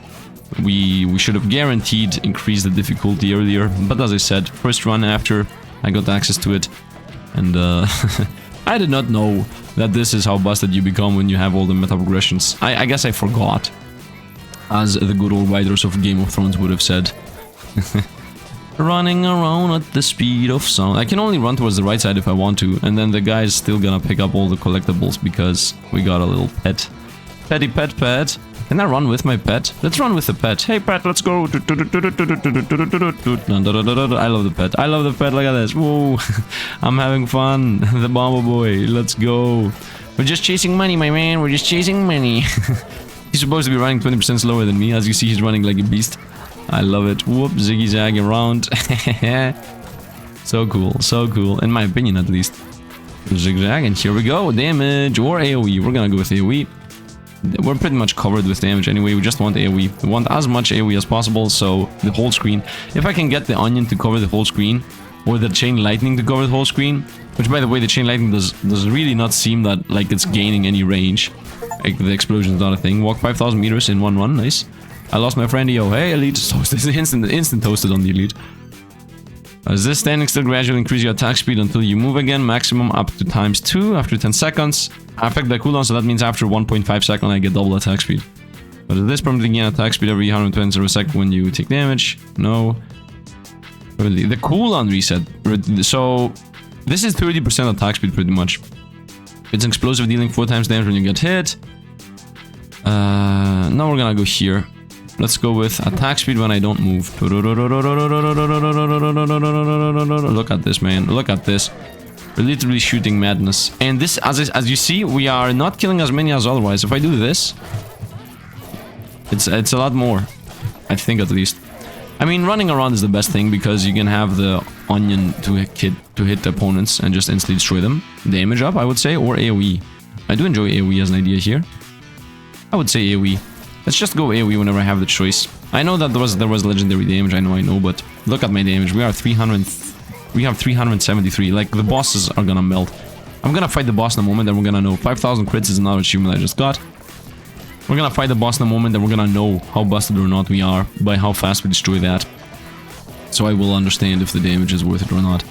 We should have guaranteed increased the difficulty earlier. But as I said, first run after I got access to it. And I did not know that this is how busted you become when you have all the meta progressions. I guess I forgot. As the good old writers of Game of Thrones would have said. Running around at the speed of sound. I can only run towards the right side if I want to. And then the guy's still gonna pick up all the collectibles because we got a little pet. Petty pet. Can I run with my pet? Let's run with the pet. Hey pet, let's go. I love the pet. I love the pet. Look at this. Whoa. I'm having fun. The bomber boy. Let's go. We're just chasing money, my man. We're just chasing money. He's supposed to be running 20% slower than me. As you see, he's running like a beast. I love it. Whoop, ziggy-zag around. So cool. So cool. In my opinion, at least. Zigzag, and here we go. Damage or AoE. We're gonna go with AoE. We're pretty much covered with damage anyway. We just want AoE. We want as much AoE as possible, so the whole screen. If I can get the onion to cover the whole screen, or the chain lightning to cover the whole screen, which by the way, the chain lightning does really not seem that like it's gaining any range. Like the explosion is not a thing. Walk 5,000 meters in 1 run. Nice. I lost my friend. Yo, hey elite. Toasted. Instant toasted on the elite. As this standing still gradually increase your attack speed until you move again, maximum up to ×2 after 10 seconds. Affect by cooldown, so that means after 1.5 seconds I get double attack speed. But this permanently gain attack speed every 120 per second when you take damage. No. Really. The cooldown reset. So this is 30% attack speed pretty much. It's explosive, dealing 4 times damage when you get hit. Now we're gonna go here. Let's go with attack speed when I don't move. Look at this, man. Look at this. We're literally shooting madness. And this, as you see, we are not killing as many as otherwise. If I do this, it's a lot more. I think at least. I mean, running around is the best thing because you can have the onion to hit the opponents and just instantly destroy them. Damage up, I would say, or AoE. I do enjoy AoE as an idea here. I would say AoE. Let's just go AoE whenever I have the choice. I know that there was legendary damage, I know, but look at my damage. We are 300 We have 373. Like, the bosses are gonna melt. I'm gonna fight the boss in a moment and we're gonna know. 5,000 crits is another achievement I just got. We're gonna fight the boss in a moment and we're gonna know how busted or not we are by how fast we destroy that. So I will understand if the damage is worth it or not.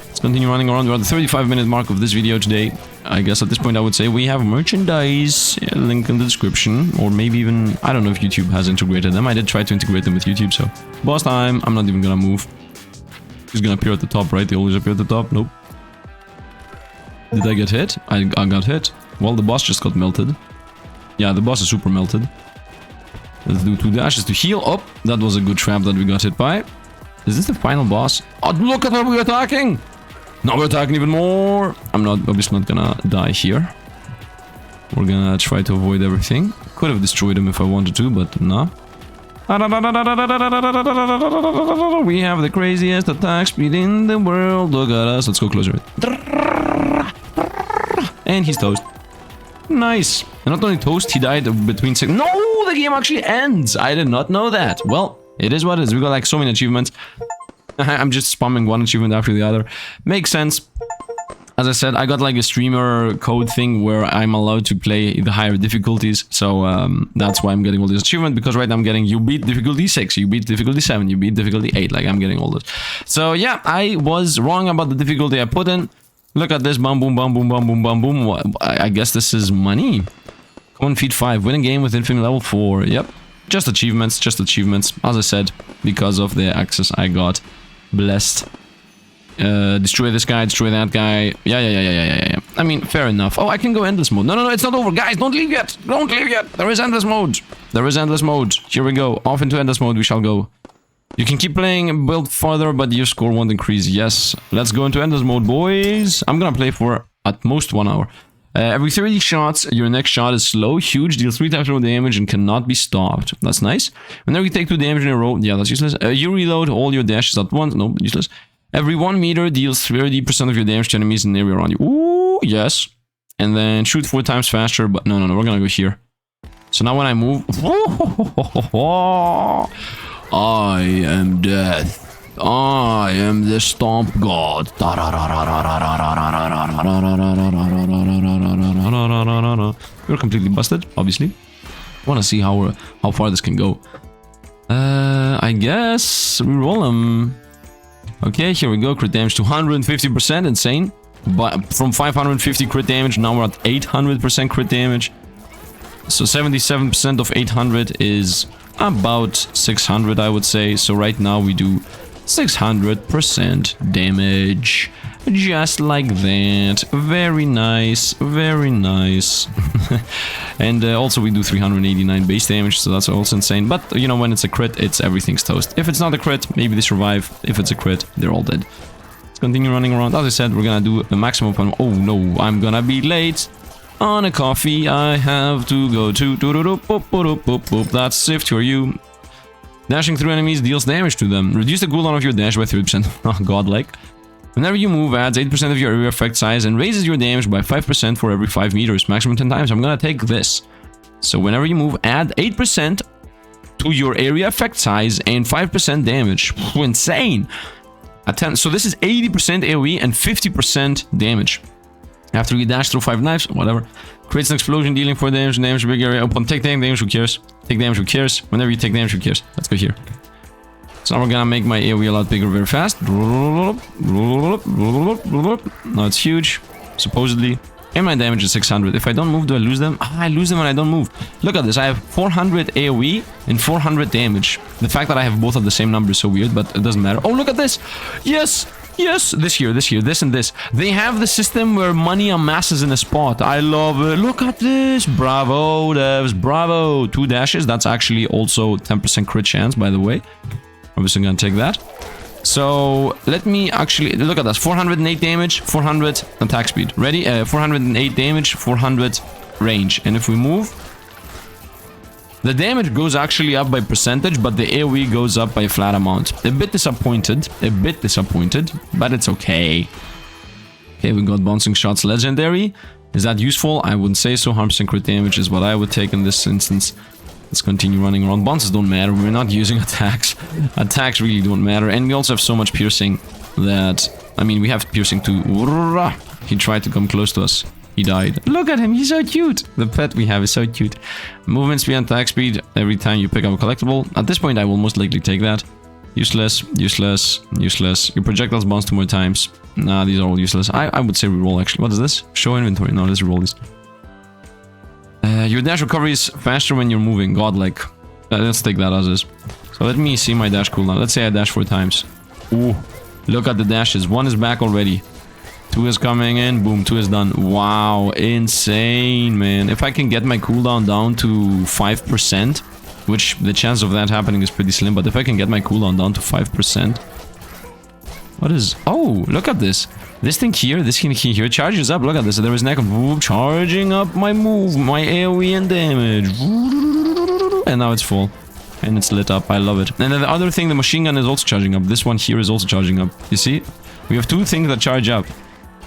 Let's continue running around. We're at the 35-minute mark of this video today. I guess at this point I would say we have merchandise, link in the description, or maybe even, I don't know if YouTube has integrated them. I did try to integrate them with YouTube, so boss time. I'm not even gonna move. He's gonna appear at the top, right? They always appear at the top. Nope. Did I get hit? I got hit. Well, the boss just got melted. Yeah, the boss is super melted. Let's do 2 dashes to heal. Oh, that was a good trap that we got hit by. Is this the final boss? Oh, look at how we're attacking! Now we're attacking even more! I'm obviously not gonna die here. We're gonna try to avoid everything. Could have destroyed him if I wanted to, but no. We have the craziest attack speed in the world. Look at us. Let's go closer. And he's toast. Nice. And not only toast, he died between 6... No! The game actually ends! I did not know that. Well, it is what it is. We got like so many achievements. I'm just spamming one achievement after the other. Makes sense. As I said, I got like a streamer code thing where I'm allowed to play the higher difficulties. So that's why I'm getting all these achievements. Because right now I'm getting, you beat difficulty 6, you beat difficulty 7, you beat difficulty 8. Like I'm getting all this. So yeah, I was wrong about the difficulty I put in. Look at this. Bam, boom, bam, boom, bam, boom, bam, boom. I guess this is money. Common feat 5. Win a game with infinite level 4. Yep. Just achievements, just achievements. As I said, because of the access I got. Blessed. Destroy this guy, destroy that guy. Yeah. I mean, fair enough. Oh, I can go endless mode. No, it's not over. Guys, don't leave yet. Don't leave yet. There is endless mode. There is endless mode. Here we go. Off into endless mode we shall go. You can keep playing and build further, but your score won't increase. Yes. Let's go into endless mode, boys. I'm gonna play for at most 1 hour. Every 30 shots, your next shot is slow, huge, deals 3 times more damage, and cannot be stopped. That's nice. Whenever you take 2 damage in a row, yeah, that's useless. You reload all your dashes at once. No, useless. Every 1 meter deals 30% of your damage to enemies in the area around you. Ooh, yes. And then shoot 4 times faster, but no, we're gonna go here. So now when I move... I am death. I am the stomp god. You're completely busted, obviously. Wanna see how far this can go. I guess we roll him. Okay, here we go. Crit damage to 150%, insane. But from 550 crit damage, now we're at 800% crit damage. So 77% of 800 is about 600, I would say. So right now we do 600% damage. Just like that. Very nice. Very nice. And also we do 389 base damage, so that's also insane. But, you know, when it's a crit, everything's toast. If it's not a crit, maybe they survive. If it's a crit, they're all dead. Let's continue running around. As I said, we're gonna do a maximum of... Oh no, I'm gonna be late. On a coffee I have to go to... That's Sifd for you. Dashing through enemies deals damage to them. Reduce the cooldown of your dash by 3%. Oh, godlike. Whenever you move, adds 8% of your area effect size and raises your damage by 5% for every 5 meters. Maximum 10 times. I'm gonna take this. So whenever you move, add 8% to your area effect size and 5% damage. Insane! At 10, so this is 80% AoE and 50% damage. After you dash through 5 knives, whatever. Creates an explosion dealing 4 damage, damage big area. Upon take damage, who cares? Take damage, who cares? Whenever you take damage, who cares? Let's go here. So now we're gonna make my AoE a lot bigger very fast. Now it's huge, supposedly. And my damage is 600. If I don't move, do I lose them? Ah, I lose them when I don't move. Look at this. I have 400 AoE and 400 damage. The fact that I have both of the same number is so weird, but it doesn't matter. Oh, look at this! Yes! Yes! This here, this and this. They have the system where money amasses in a spot. I love it. Look at this! Bravo, devs. Bravo! 2 dashes. That's actually also 10% crit chance, by the way. Obviously, I'm gonna take that. So, let me actually... Look at this. 408 damage, 400 attack speed. Ready? 408 damage, 400 range. And if we move... The damage goes actually up by percentage, but the AoE goes up by a flat amount. A bit disappointed, but it's okay. Okay, we got bouncing shots legendary. Is that useful? I wouldn't say so. 100% crit damage is what I would take in this instance. Let's continue running around. Bounces don't matter. We're not using attacks. Attacks really don't matter. And we also have so much piercing. that... I mean, we have piercing too. He tried to come close to us. He died. Look at him, he's so cute. The pet we have is so cute. Movement speed and attack speed every time you pick up a collectible. At this point, I will most likely take that. Useless, useless, useless. Your projectiles bounce 2 more times. Nah, these are all useless. I would say reroll actually. What is this? Show inventory. No, let's reroll this. Your dash recovery is faster when you're moving. Godlike. Let's take that as is. So let me see my dash cooldown. Let's say I dash 4 times. Ooh, look at the dashes. 1 is back already. 2 is coming in. Boom, 2 is done. Wow, insane, man. If I can get my cooldown down to 5%, which the chance of that happening is pretty slim, but if I can get my cooldown down to 5%... What is... Oh, look at this. This thing here charges up. Look at this. There is Nicol charging up my move, my AoE and damage. And now it's full. And it's lit up. I love it. And then the other thing, the machine gun is also charging up. This one here is also charging up. You see? We have 2 things that charge up.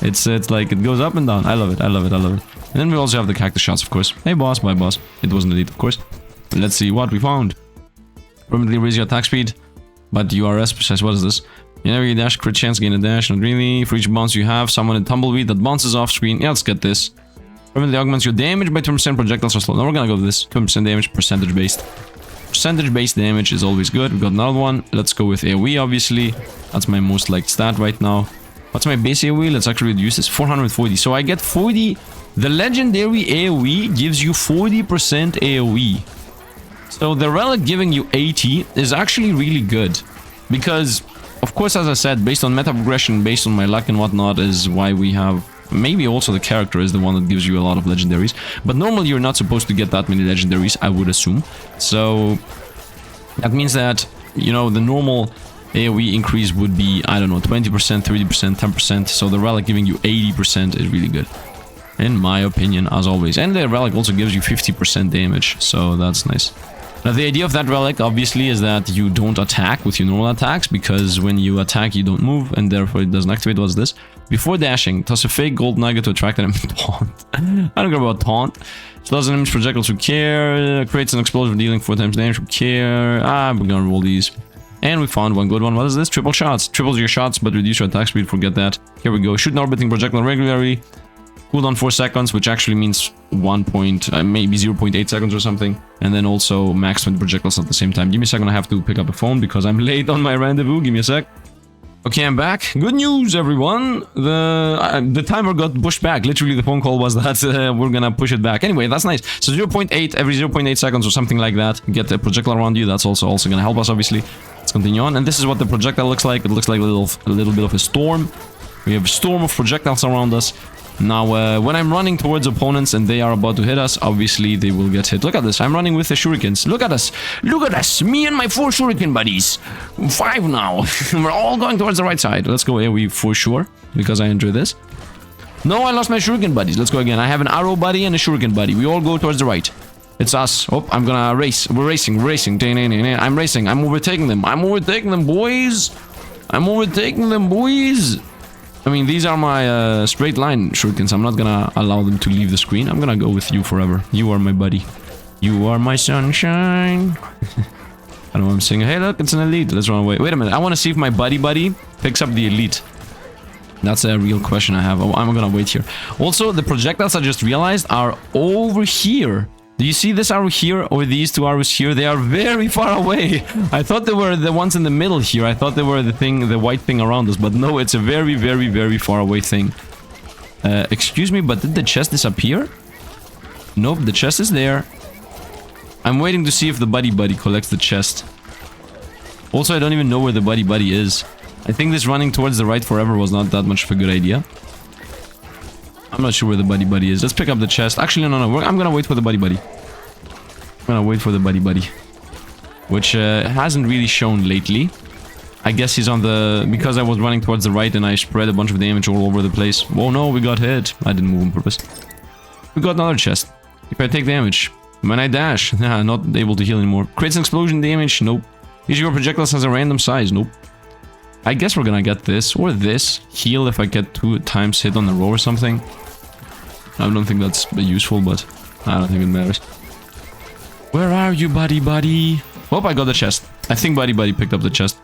It's like it goes up and down. I love it. I love it. I love it. And then we also have the cactus shots, of course. Hey boss, bye boss. It wasn't elite, of course. Let's see what we found. Permanently raise your attack speed, but URS precise. What is this? You never get dash, crit chance, gain a dash. Not really. For each bounce you have, summon a tumbleweed that bounces off screen. Yeah, let's get this. Permanently augments your damage by 2%. Projectiles are slow. Now we're gonna go with this. 2% damage, percentage based. Percentage based damage is always good. We've got another one. Let's go with AoE, obviously. That's my most liked stat right now. What's my base AoE? Let's actually reduce this. 440. So I get 40. The legendary AoE gives you 40% AoE. So the relic giving you 80 is actually really good. Because, of course, as I said, based on meta progression, based on my luck and whatnot, is why we have... Maybe also the character is the one that gives you a lot of legendaries. But normally you're not supposed to get that many legendaries, I would assume. So that means that, you know, the normal AoE increase would be, I don't know, 20%, 30%, 10%. So the relic giving you 80% is really good. In my opinion, as always. And the relic also gives you 50% damage. So that's nice. Now, the idea of that relic, obviously, is that you don't attack with your normal attacks, because when you attack, you don't move, and therefore it doesn't activate. What's this? Before dashing, toss a fake gold nugget to attract an enemy. Taunt. I don't care about taunt. Slows an enemy's projectiles who care. Creates an explosion dealing 4 times damage who care. We're gonna roll these. And we found one good one. What is this? Triple shots. Triples your shots, but reduce your attack speed. Forget that. Here we go. Shoot an orbiting projectile regularly. Cooldown 4 seconds, which actually means maybe 0.8 seconds or something. And then also max 20 projectiles at the same time. Give me a second, I have to pick up a phone because I'm late on my rendezvous. Give me a sec. Okay, I'm back. Good news, everyone. The timer got pushed back. Literally, the phone call was that we're gonna push it back. Anyway, that's nice. So 0.8 every 0.8 seconds or something like that. Get a projectile around you. That's also gonna help us, obviously. Let's continue on. And this is what the projectile looks like. It looks like a little bit of a storm. We have a storm of projectiles around us. Now, when I'm running towards opponents and they are about to hit us, obviously they will get hit. Look at this. I'm running with the shurikens. Look at us. Look at us. Me and my 4 shuriken buddies. 5 now. We're all going towards the right side. Let's go AoE for sure, because I enjoy this. No, I lost my shuriken buddies. Let's go again. I have an arrow buddy and a shuriken buddy. We all go towards the right. It's us. Oh, I'm gonna race. We're racing. I'm racing. I'm overtaking them. I'm overtaking them, boys. I'm overtaking them, boys. I mean, these are my straight line shurikens. I'm not gonna allow them to leave the screen. I'm gonna go with you forever. You are my buddy. You are my sunshine. I don't know what I'm saying. Hey, look, it's an elite. Let's run away. Wait a minute. I want to see if my buddy picks up the elite. That's a real question I have. Oh, I'm gonna wait here. Also, the projectiles I just realized are over here. Do you see this arrow here or these 2 arrows here? They are very far away. I thought they were the ones in the middle here. I thought they were the white thing around us. But no, it's a very, very, very far away thing. Excuse me, but did the chest disappear? Nope, the chest is there. I'm waiting to see if the buddy collects the chest. Also, I don't even know where the buddy is. I think this running towards the right forever was not that much of a good idea. I'm not sure where the buddy is. Let's pick up the chest. Actually, no. I'm gonna wait for the buddy. I'm gonna wait for the buddy. Which hasn't really shown lately. I guess he's on the... Because I was running towards the right and I spread a bunch of damage all over the place. Oh no, we got hit. I didn't move on purpose. We got another chest. If I take damage. When I dash. Not able to heal anymore. Creates an explosion damage. Nope. Usually your projectiles has a random size. Nope. I guess we're gonna get this. Or this. Heal if I get 2 times hit on the row or something. I don't think that's useful, but I don't think it matters. Where are you, buddy? Oh, I got the chest. I think buddy picked up the chest.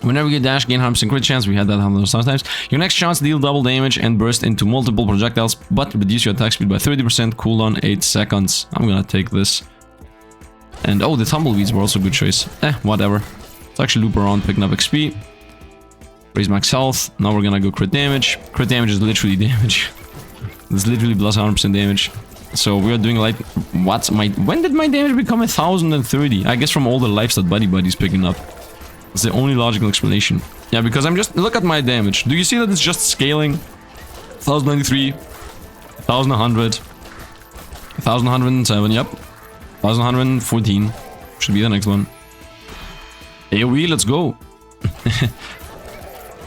Whenever you dash, gain 100% crit chance. We had that 100 times. Your next chance, deal double damage and burst into multiple projectiles, but reduce your attack speed by 30%. Cooldown 8 seconds. I'm gonna take this. And oh, the tumbleweeds were also a good choice. Whatever. Let's actually loop around, picking up XP. Raise max health. Now we're gonna go crit damage. Crit damage is literally damage. It's literally plus 100% damage. So we are doing like... When did my damage become 1030? I guess from all the lives that Buddy's picking up. It's the only logical explanation. Yeah, because I'm just... Look at my damage. Do you see that it's just scaling? 1093. 1100. 1107, yep. 1114. Should be the next one. AoE, let's go.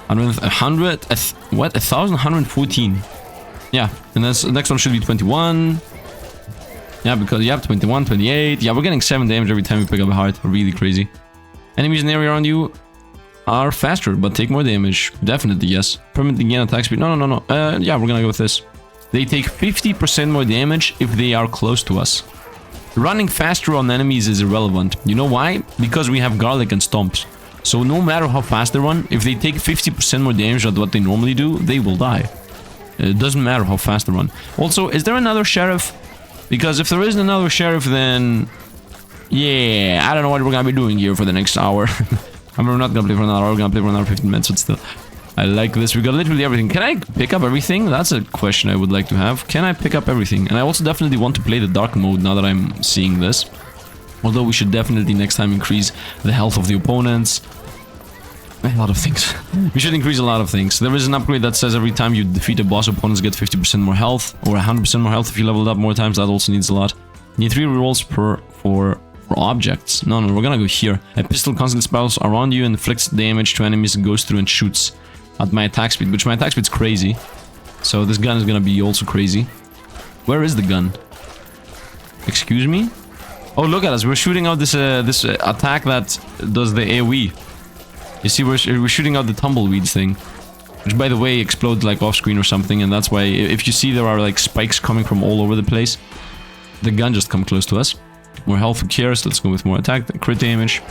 100... What? 1114. Yeah, and this next one should be 21. Yeah, because you have 21, 28. Yeah, we're getting 7 damage every time we pick up a heart. Really crazy. Enemies in the area around you are faster, but take more damage. Definitely, yes. Permanently gain attack speed. No. Yeah, we're gonna go with this. They take 50% more damage if they are close to us. Running faster on enemies is irrelevant. You know why? Because we have garlic and stomps. So no matter how fast they run, if they take 50% more damage than what they normally do, they will die. It doesn't matter how fast they run. Also, is there another sheriff? Because if there isn't another sheriff, then... Yeah, I don't know what we're gonna be doing here for the next hour. I mean, we're not gonna play for another hour, we're gonna play for another 15 minutes, but still. I like this. We got literally everything. Can I pick up everything? That's a question I would like to have. Can I pick up everything? And I also definitely want to play the dark mode now that I'm seeing this. Although we should definitely next time increase the health of the opponents. A lot of things. We should increase a lot of things. There is an upgrade that says every time you defeat a boss, opponents get 50% more health. Or 100% more health if you leveled up more times. That also needs a lot. You need 3 rerolls for objects. No, we're gonna go here. A pistol constantly spirals around you and inflicts damage to enemies and goes through and shoots at my attack speed, which my attack speed's crazy. So this gun is gonna be also crazy. Where is the gun? Excuse me? Oh, look at us. We're shooting out this attack that does the AoE. You see, we're shooting out the tumbleweeds thing. Which, by the way, explodes like off-screen or something, and that's why if you see there are like spikes coming from all over the place, the gun just come close to us. More health, who cares? Let's go with more attack, crit damage.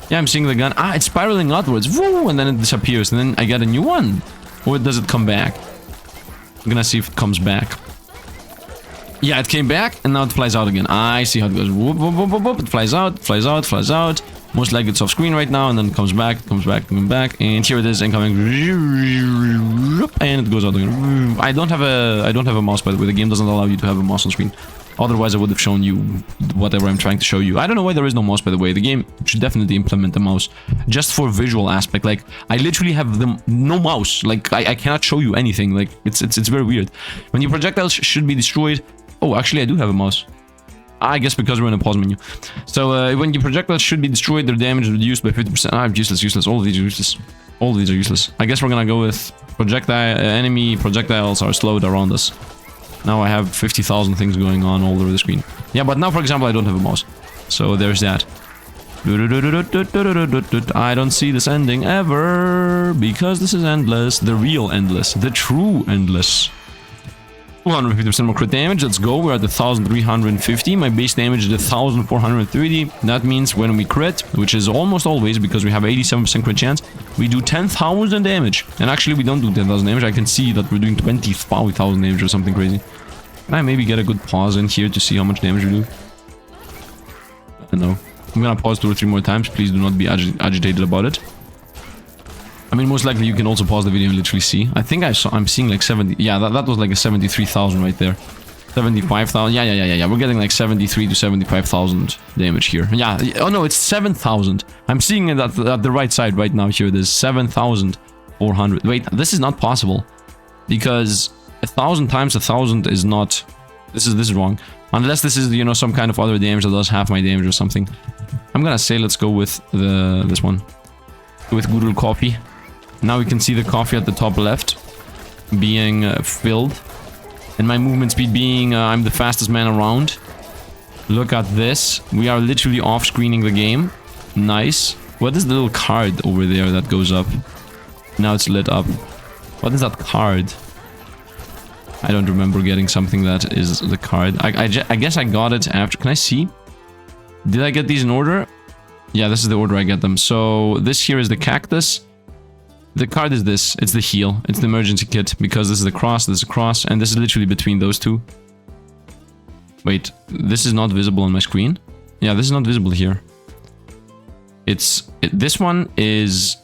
Yeah, I'm seeing the gun. Ah, it's spiraling outwards. Woo! And then it disappears. And then I get a new one. Or does it come back? I'm gonna see if it comes back. Yeah, it came back, and now it flies out again. I see how it goes. Whoop, whoop, whoop, whoop, whoop. It flies out, flies out, flies out. Most likely it's off screen right now, and then comes back, comes back. And here it is, incoming. And it goes out again. I don't have a mouse, by the way. The game doesn't allow you to have a mouse on screen. Otherwise, I would have shown you whatever I'm trying to show you. I don't know why there is no mouse, by the way. The game should definitely implement the mouse. Just for visual aspect. Like, I literally have no mouse. Like, I cannot show you anything. Like, it's very weird. When your projectiles should be destroyed... Oh, actually, I do have a mouse. I guess because we're in a pause menu. So, when your projectiles should be destroyed, their damage is reduced by 50%. Ah, useless. All of these are useless. All of these are useless. I guess we're gonna go with enemy projectiles are slowed around us. Now I have 50,000 things going on all over the screen. Yeah, but now, for example, I don't have a mouse. So there's that. I don't see this ending ever, because this is endless. The real endless. The true endless. 250% more crit damage. Let's go. We're at 1,350. My base damage is 1,430. That means when we crit, which is almost always because we have 87% crit chance, we do 10,000 damage. And actually, we don't do 10,000 damage. I can see that we're doing 20,000 damage or something crazy. Can I maybe get a good pause in here to see how much damage we do? I don't know. I'm gonna pause 2 or 3 more times. Please do not be agitated about it. I mean, most likely you can also pause the video and literally see. I think I'm seeing like 70... Yeah, that was like a 73,000 right there. 75,000. Yeah. We're getting like 73 to 75,000 damage here. Yeah. Oh no, it's 7,000. I'm seeing it at the right side right now. Here it is. 7,400. Wait, this is not possible. Because 1,000 times 1,000 is not... This is wrong. Unless this is, you know, some kind of other damage that does half my damage or something. I'm gonna say let's go with this one. With good old coffee. Now we can see the coffee at the top left being filled. And my movement speed being I'm the fastest man around. Look at this. We are literally off-screening the game. Nice. What is the little card over there that goes up? Now it's lit up. What is that card? I don't remember getting something that is the card. I guess I got it after. Can I see? Did I get these in order? Yeah, this is the order I get them. So this here is the cactus. The card is this. It's the heal. It's the emergency kit. Because this is the cross, this is a cross. And this is literally between those two. Wait, this is not visible on my screen? Yeah, this is not visible here. This one is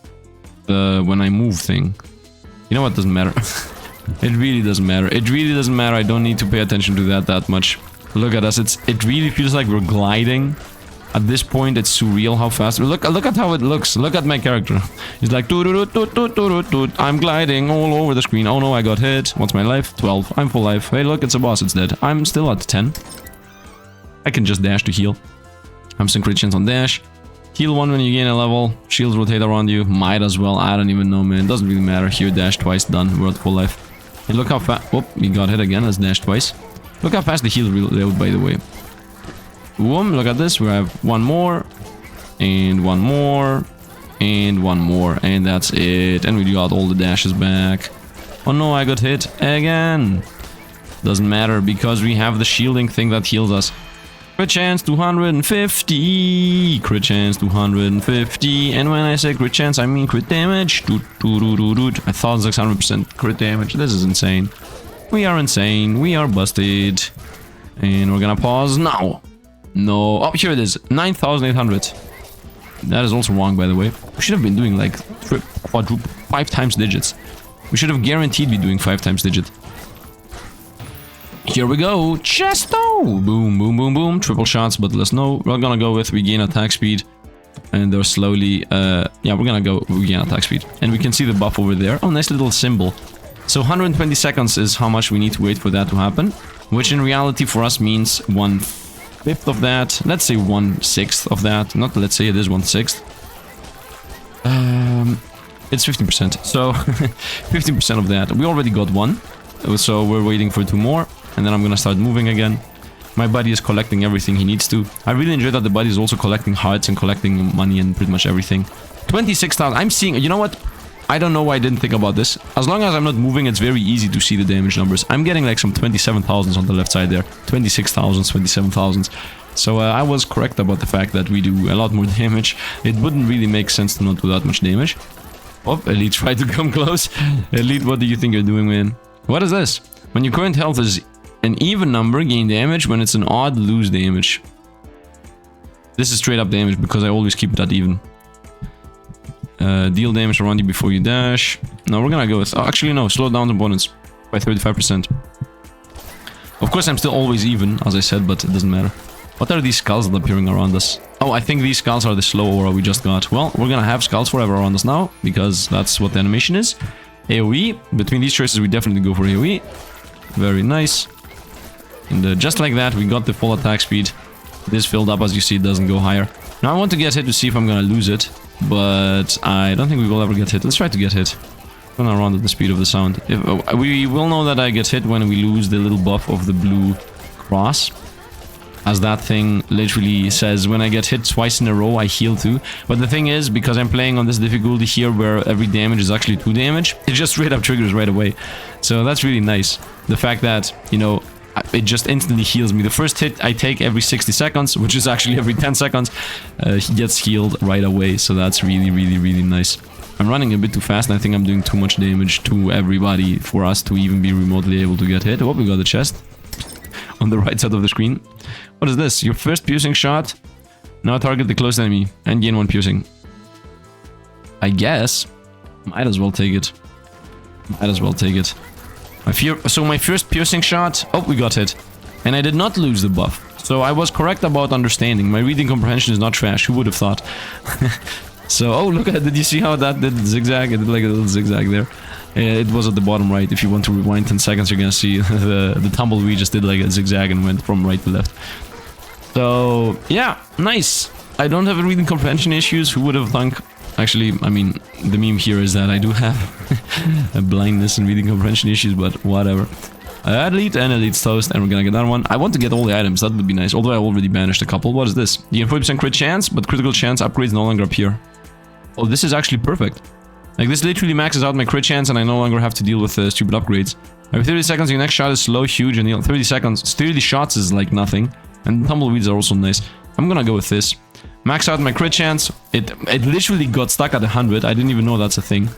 the when I move thing. You know what? Doesn't matter. It really doesn't matter. It really doesn't matter. I don't need to pay attention to that much. Look at us. It really feels like we're gliding. At this point, it's surreal how fast. Look at how it looks. Look at my character. He's like, I'm gliding all over the screen. Oh no, I got hit. What's my life? 12. I'm full life. Hey, look, it's a boss. It's dead. I'm still at 10. I can just dash to heal. I'm some crit chance on dash. Heal 1 when you gain a level. Shields rotate around you. Might as well. I don't even know, man. Doesn't really matter. Here, dash twice. Done. We're at full life. And look how fast. Whoop, we got hit again. Let's dash twice. Look how fast the heal reload, by the way. Boom, look at this. We have one more. And one more. And one more. And that's it. And we got all the dashes back. Oh no, I got hit again. Doesn't matter because we have the shielding thing that heals us. Crit chance 250. Crit chance 250. And when I say crit chance, I mean crit damage. 1600% crit damage. This is insane. We are insane. We are busted. And we're gonna pause now. No. Oh, here it is. 9,800. That is also wrong, by the way. We should have been doing like quadruple, 5 times digits. We should have guaranteed be doing 5 times digit. Here we go. Chesto! Boom, boom, boom, boom. Triple shots, but let's know. We're gonna go with regain attack speed. And they're slowly... yeah, we're gonna go regain attack speed. And we can see the buff over there. Oh, nice little symbol. So 120 seconds is how much we need to wait for that to happen. Which in reality for us means 1/5 of that. Let's say 1/6 of that. Not let's say it is 1/6. It's 15%. So 15% of that. We already got one. So we're waiting for 2 more. And then I'm gonna start moving again. My buddy is collecting everything he needs to. I really enjoy that the buddy is also collecting hearts and collecting money and pretty much everything. 26,000. I'm seeing... You know what? I don't know why I didn't think about this. As long as I'm not moving, it's very easy to see the damage numbers. I'm getting like some 27,000s on the left side there. 26,000s, 27,000s. So I was correct about the fact that we do a lot more damage. It wouldn't really make sense to not do that much damage. Oh, Elite tried to come close. Elite, what do you think you're doing, man? What is this? When your current health is an even number, gain damage. When it's an odd, lose damage. This is straight up damage because I always keep it at even. Deal damage around you before you dash. No, we're gonna go with... Oh, actually, no. Slow down opponents by 35%. Of course, I'm still always even, as I said, but it doesn't matter. What are these skulls that are appearing around us? Oh, I think these skulls are the slow aura we just got. Well, we're gonna have skulls forever around us now, because that's what the animation is. AoE. Between these choices, we definitely go for AoE. Very nice. And just like that, we got the full attack speed. This filled up, as you see, it doesn't go higher. Now, I want to get hit to see if I'm gonna lose it. But I don't think we will ever get hit. Let's try to get hit. I'm gonna run at the speed of the sound. We will know that I get hit when we lose the little buff of the blue cross. As that thing literally says, when I get hit twice in a row, I heal too. But the thing is, because I'm playing on this difficulty here where every damage is actually 2 damage, it just straight up triggers right away. So that's really nice. The fact that, you know, it just instantly heals me. The first hit I take every 60 seconds, which is actually every 10 seconds, he gets healed right away. So that's really, really, really nice. I'm running a bit too fast and I think I'm doing too much damage to everybody for us to even be remotely able to get hit. Oh, we got the chest on the right side of the screen. What is this? Your first piercing shot. Now target the close enemy and gain 1 piercing. I guess. Might as well take it. Might as well take it. So my first piercing shot... Oh, we got hit. And I did not lose the buff. So I was correct about understanding. My reading comprehension is not trash. Who would have thought? So, oh, look at it. Did you see how that did zigzag? It did like a little zigzag there. It was at the bottom right. If you want to rewind 10 seconds, you're gonna see the tumbleweed just did like a zigzag and went from right to left. So, yeah, nice. I don't have reading comprehension issues. Who would have thunk? Actually, I mean, the meme here is that I do have a blindness and reading comprehension issues, but whatever. Elite and Elite's toast, and we're gonna get that one. I want to get all the items, that would be nice, although I already banished a couple. What is this? You gain 40% crit chance, but critical chance upgrades no longer appear. Oh, this is actually perfect. Like, this literally maxes out my crit chance, and I no longer have to deal with stupid upgrades. Every 30 seconds, your next shot is slow, huge, and 30 seconds, 30 shots is like nothing. And tumbleweeds are also nice. I'm gonna go with this. Max out my crit chance. It literally got stuck at 100. I didn't even know that's a thing.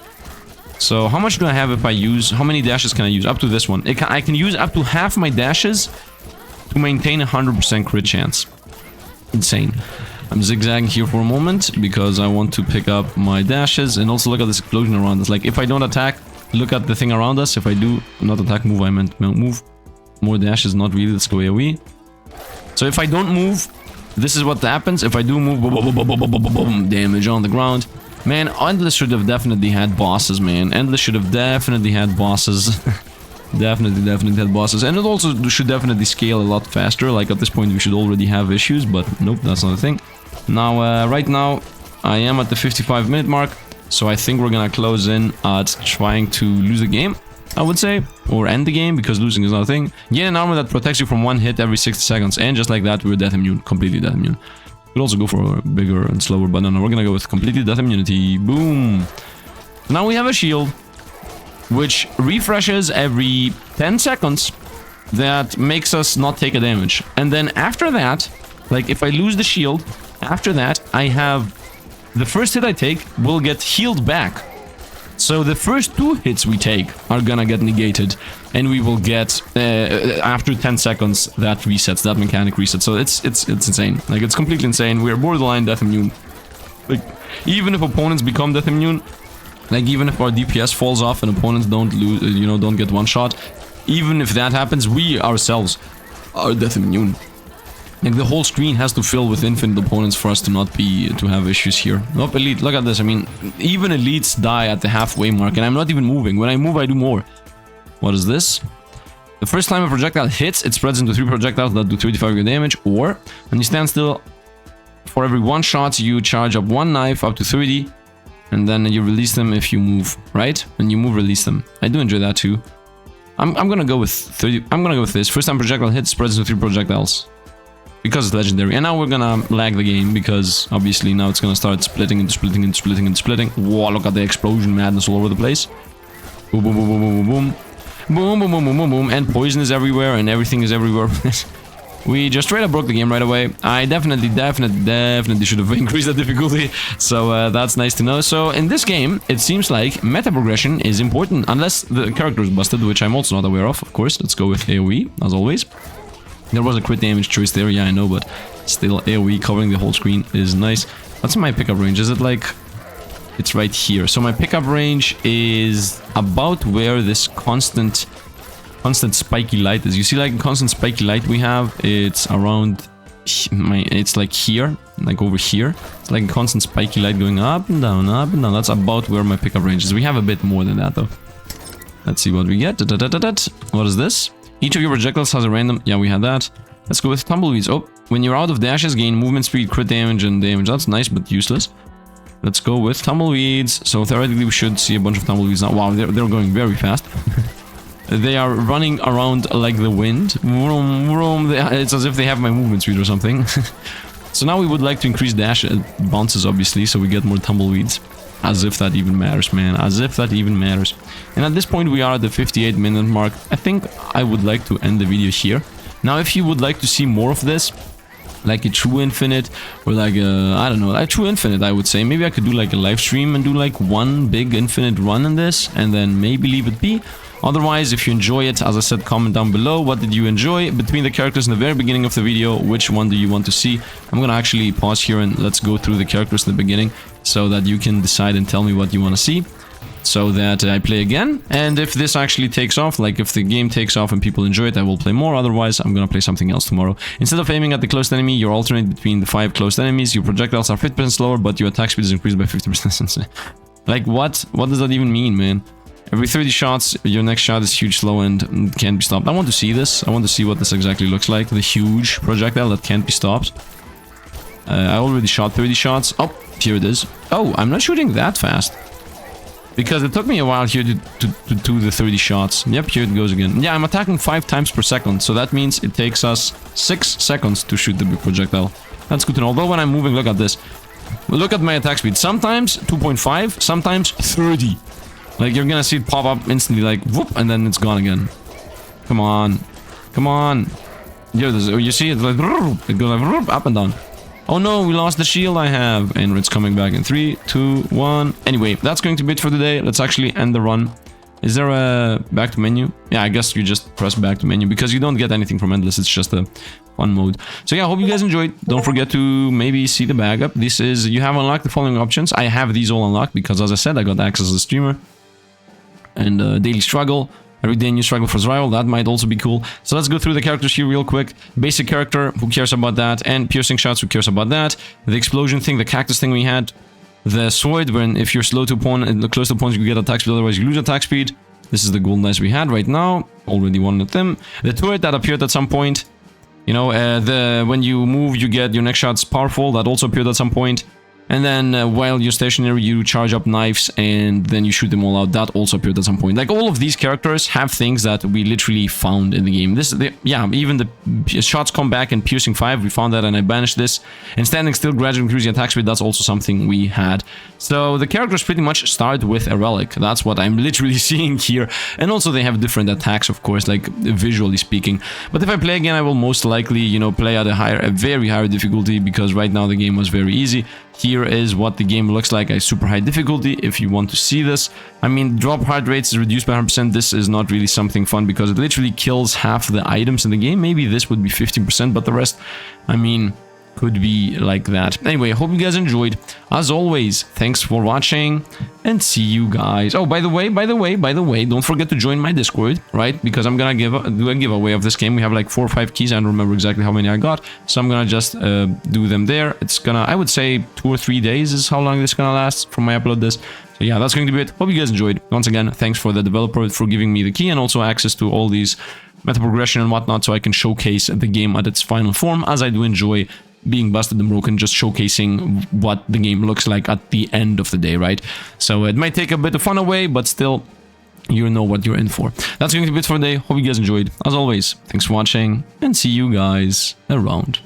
So how much do I have if I use... How many dashes can I use? Up to this one. I can use up to half my dashes to maintain 100% crit chance. Insane. I'm zigzagging here for a moment because I want to pick up my dashes. And also look at this explosion around us. Like, if I don't attack, look at the thing around us. If I do not attack, move, I meant move. More dashes, not really. Let's go AoE. So if I don't move, this is what happens. If I do move, boom, boom, boom, boom, boom, boom, boom, damage on the ground. Man, Endless should have definitely had bosses, man. Endless should have definitely had bosses. definitely had bosses. And it also should definitely scale a lot faster. Like, at this point, we should already have issues, but nope, that's not a thing. Now, right now, I am at the 55-minute mark, so I think we're gonna close in at trying to lose the game, I would say. Or end the game, because losing is not a thing. Get an armor that protects you from one hit every 60 seconds, and just like that, we're death immune. Completely death immune. Could also go for bigger and slower, but no, we're gonna go with completely death immunity. Boom! Now we have a shield, which refreshes every 10 seconds. That makes us not take a damage. And then after that, like if I lose the shield, after that, I have... The first hit I take will get healed back. So the first 2 hits we take are gonna get negated, and we will get after 10 seconds that resets, that mechanic resets. So it's insane. Like, it's completely insane. We're borderline death immune. Like, even if opponents become death immune, like even if our DPS falls off and opponents don't lose, you know, don't get one shot, even if that happens, we ourselves are death immune. Like, the whole screen has to fill with infinite opponents for us to not to have issues here. Nope, elite, look at this. I mean, even elites die at the halfway mark, and I'm not even moving. When I move, I do more. What is this? The first time a projectile hits, it spreads into 3 projectiles that do 35 damage, or when you stand still, for every 1 shot, you charge up 1 knife up to 30, and then you release them if you move, right? When you move, release them. I do enjoy that too. I'm gonna go with 30. I'm gonna go with this. First time projectile hits, spreads into 3 projectiles. Because it's legendary. And now we're gonna lag the game, because obviously now it's gonna start splitting and splitting and splitting and splitting. Whoa, look at the explosion madness all over the place. Boom, boom, boom, boom, boom, boom. Boom, boom, boom, boom, boom, boom. And poison is everywhere, and everything is everywhere. We just straight up broke the game right away. I definitely should have increased the difficulty. So that's nice to know. So in this game, it seems like meta progression is important. Unless the character is busted, which I'm also not aware of course. Let's go with AoE, as always. There was a crit damage choice there, yeah, I know, but still AoE covering the whole screen is nice. What's my pickup range? Is it like... It's right here. So my pickup range is about where this constant spiky light is. You see, like, constant spiky light we have, it's around... It's like here, like over here. It's like a constant spiky light going up and down, up and down. That's about where my pickup range is. We have a bit more than that, though. Let's see what we get. What is this? Each of your projectiles has a random... Yeah, we had that. Let's go with tumbleweeds. Oh, when you're out of dashes, gain movement speed, crit damage, and damage. That's nice, but useless. Let's go with tumbleweeds. So theoretically, we should see a bunch of tumbleweeds now. Wow, they're going very fast. They are running around like the wind. Vroom, vroom. It's as if they have my movement speed or something. So now we would like to increase dash bounces, obviously, so we get more tumbleweeds. As if that even matters, man. As if that even matters. And at this point, we are at the 58-minute mark. I think I would like to end the video here. Now, if you would like to see more of this, like a true infinite, or like a, I don't know, like true infinite, I would say. Maybe I could do like a live stream and do like one big infinite run in this, and then maybe leave it be. Otherwise, if you enjoy it, as I said, comment down below. What did you enjoy between the characters in the very beginning of the video? Which one do you want to see? I'm gonna actually pause here and let's go through the characters in the beginning so that you can decide and tell me what you want to see, so that I play again. And if this actually takes off, like if the game takes off and people enjoy it, I will play more. Otherwise, I'm gonna play something else tomorrow. Instead of aiming at the closest enemy, you alternate between the 5 closest enemies. Your projectiles are 50% slower, but your attack speed is increased by 50%. Like, what does that even mean, man? Every 30 shots, your next shot is huge slow and can't be stopped. I want to see this. I want to see what this exactly looks like. The huge projectile that can't be stopped. I already shot 30 shots. Oh, here it is. Oh, I'm not shooting that fast. Because it took me a while here to do the 30 shots. Yep, here it goes again. Yeah, I'm attacking 5 times per second. So that means it takes us 6 seconds to shoot the big projectile. That's good to know. Although when I'm moving, look at this. Look at my attack speed. Sometimes 2.5, sometimes 30. Like, you're gonna see it pop up instantly, like, whoop, and then it's gone again. Come on. Come on. Here, you see it, like, it goes like, up and down. Oh no, we lost the shield I have. And it's coming back in 3, 2, 1. Anyway, that's going to be it for today. Let's actually end the run. Is there a back to menu? Yeah, I guess you just press back to menu because you don't get anything from Endless. It's just a fun mode. So yeah, hope you guys enjoyed. Don't forget to maybe see the bag up. This is, you have unlocked the following options. I have these all unlocked because, as I said, I got access as a streamer. And daily struggle. Every day new struggle for survival. That might also be cool. So let's go through the characters here real quick. Basic character, who cares about that? And piercing shots, who cares about that? The explosion thing, the cactus thing we had. The sword, when if you're slow to opponent, close to opponents, you get attack speed, otherwise you lose attack speed. This is the golden dice we had right now. Already one of them. The turret that appeared at some point. You know, when you move, you get your next shot's powerful. That also appeared at some point. And then while you're stationary, you charge up knives and then you shoot them all out. That also appeared at some point. Like, all of these characters have things that we literally found in the game. Yeah, even the shots come back in piercing 5. We found that and I banished this. And standing still, gradually increasing attack speed. That's also something we had. So the characters pretty much start with a relic. That's what I'm literally seeing here. And also they have different attacks, of course, like visually speaking. But if I play again, I will most likely, you know, play at a very high difficulty because right now the game was very easy. Here is what the game looks like at super high difficulty if you want to see this. I mean, drop heart rates is reduced by 100%. This is not really something fun because it literally kills half the items in the game. Maybe this would be 15%, but the rest, I mean, could be like that. Anyway, I hope you guys enjoyed. As always, thanks for watching and see you guys. Oh, by the way, don't forget to join my Discord, right? Because I'm gonna do a giveaway of this game. We have like 4 or 5 keys. I don't remember exactly how many I got, so I'm gonna just do them there. It's gonna, I would say 2 or 3 days is how long this is gonna last from my upload this. So yeah, that's going to be it. Hope you guys enjoyed. Once again, thanks for the developer for giving me the key and also access to all these meta progression and whatnot, so I can showcase the game at its final form, as I do enjoy being busted and broken, just showcasing what the game looks like at the end of the day, right? So it might take a bit of fun away, but still, you know what you're in for. That's going to be it for today. Hope you guys enjoyed. As always, thanks for watching, and see you guys around.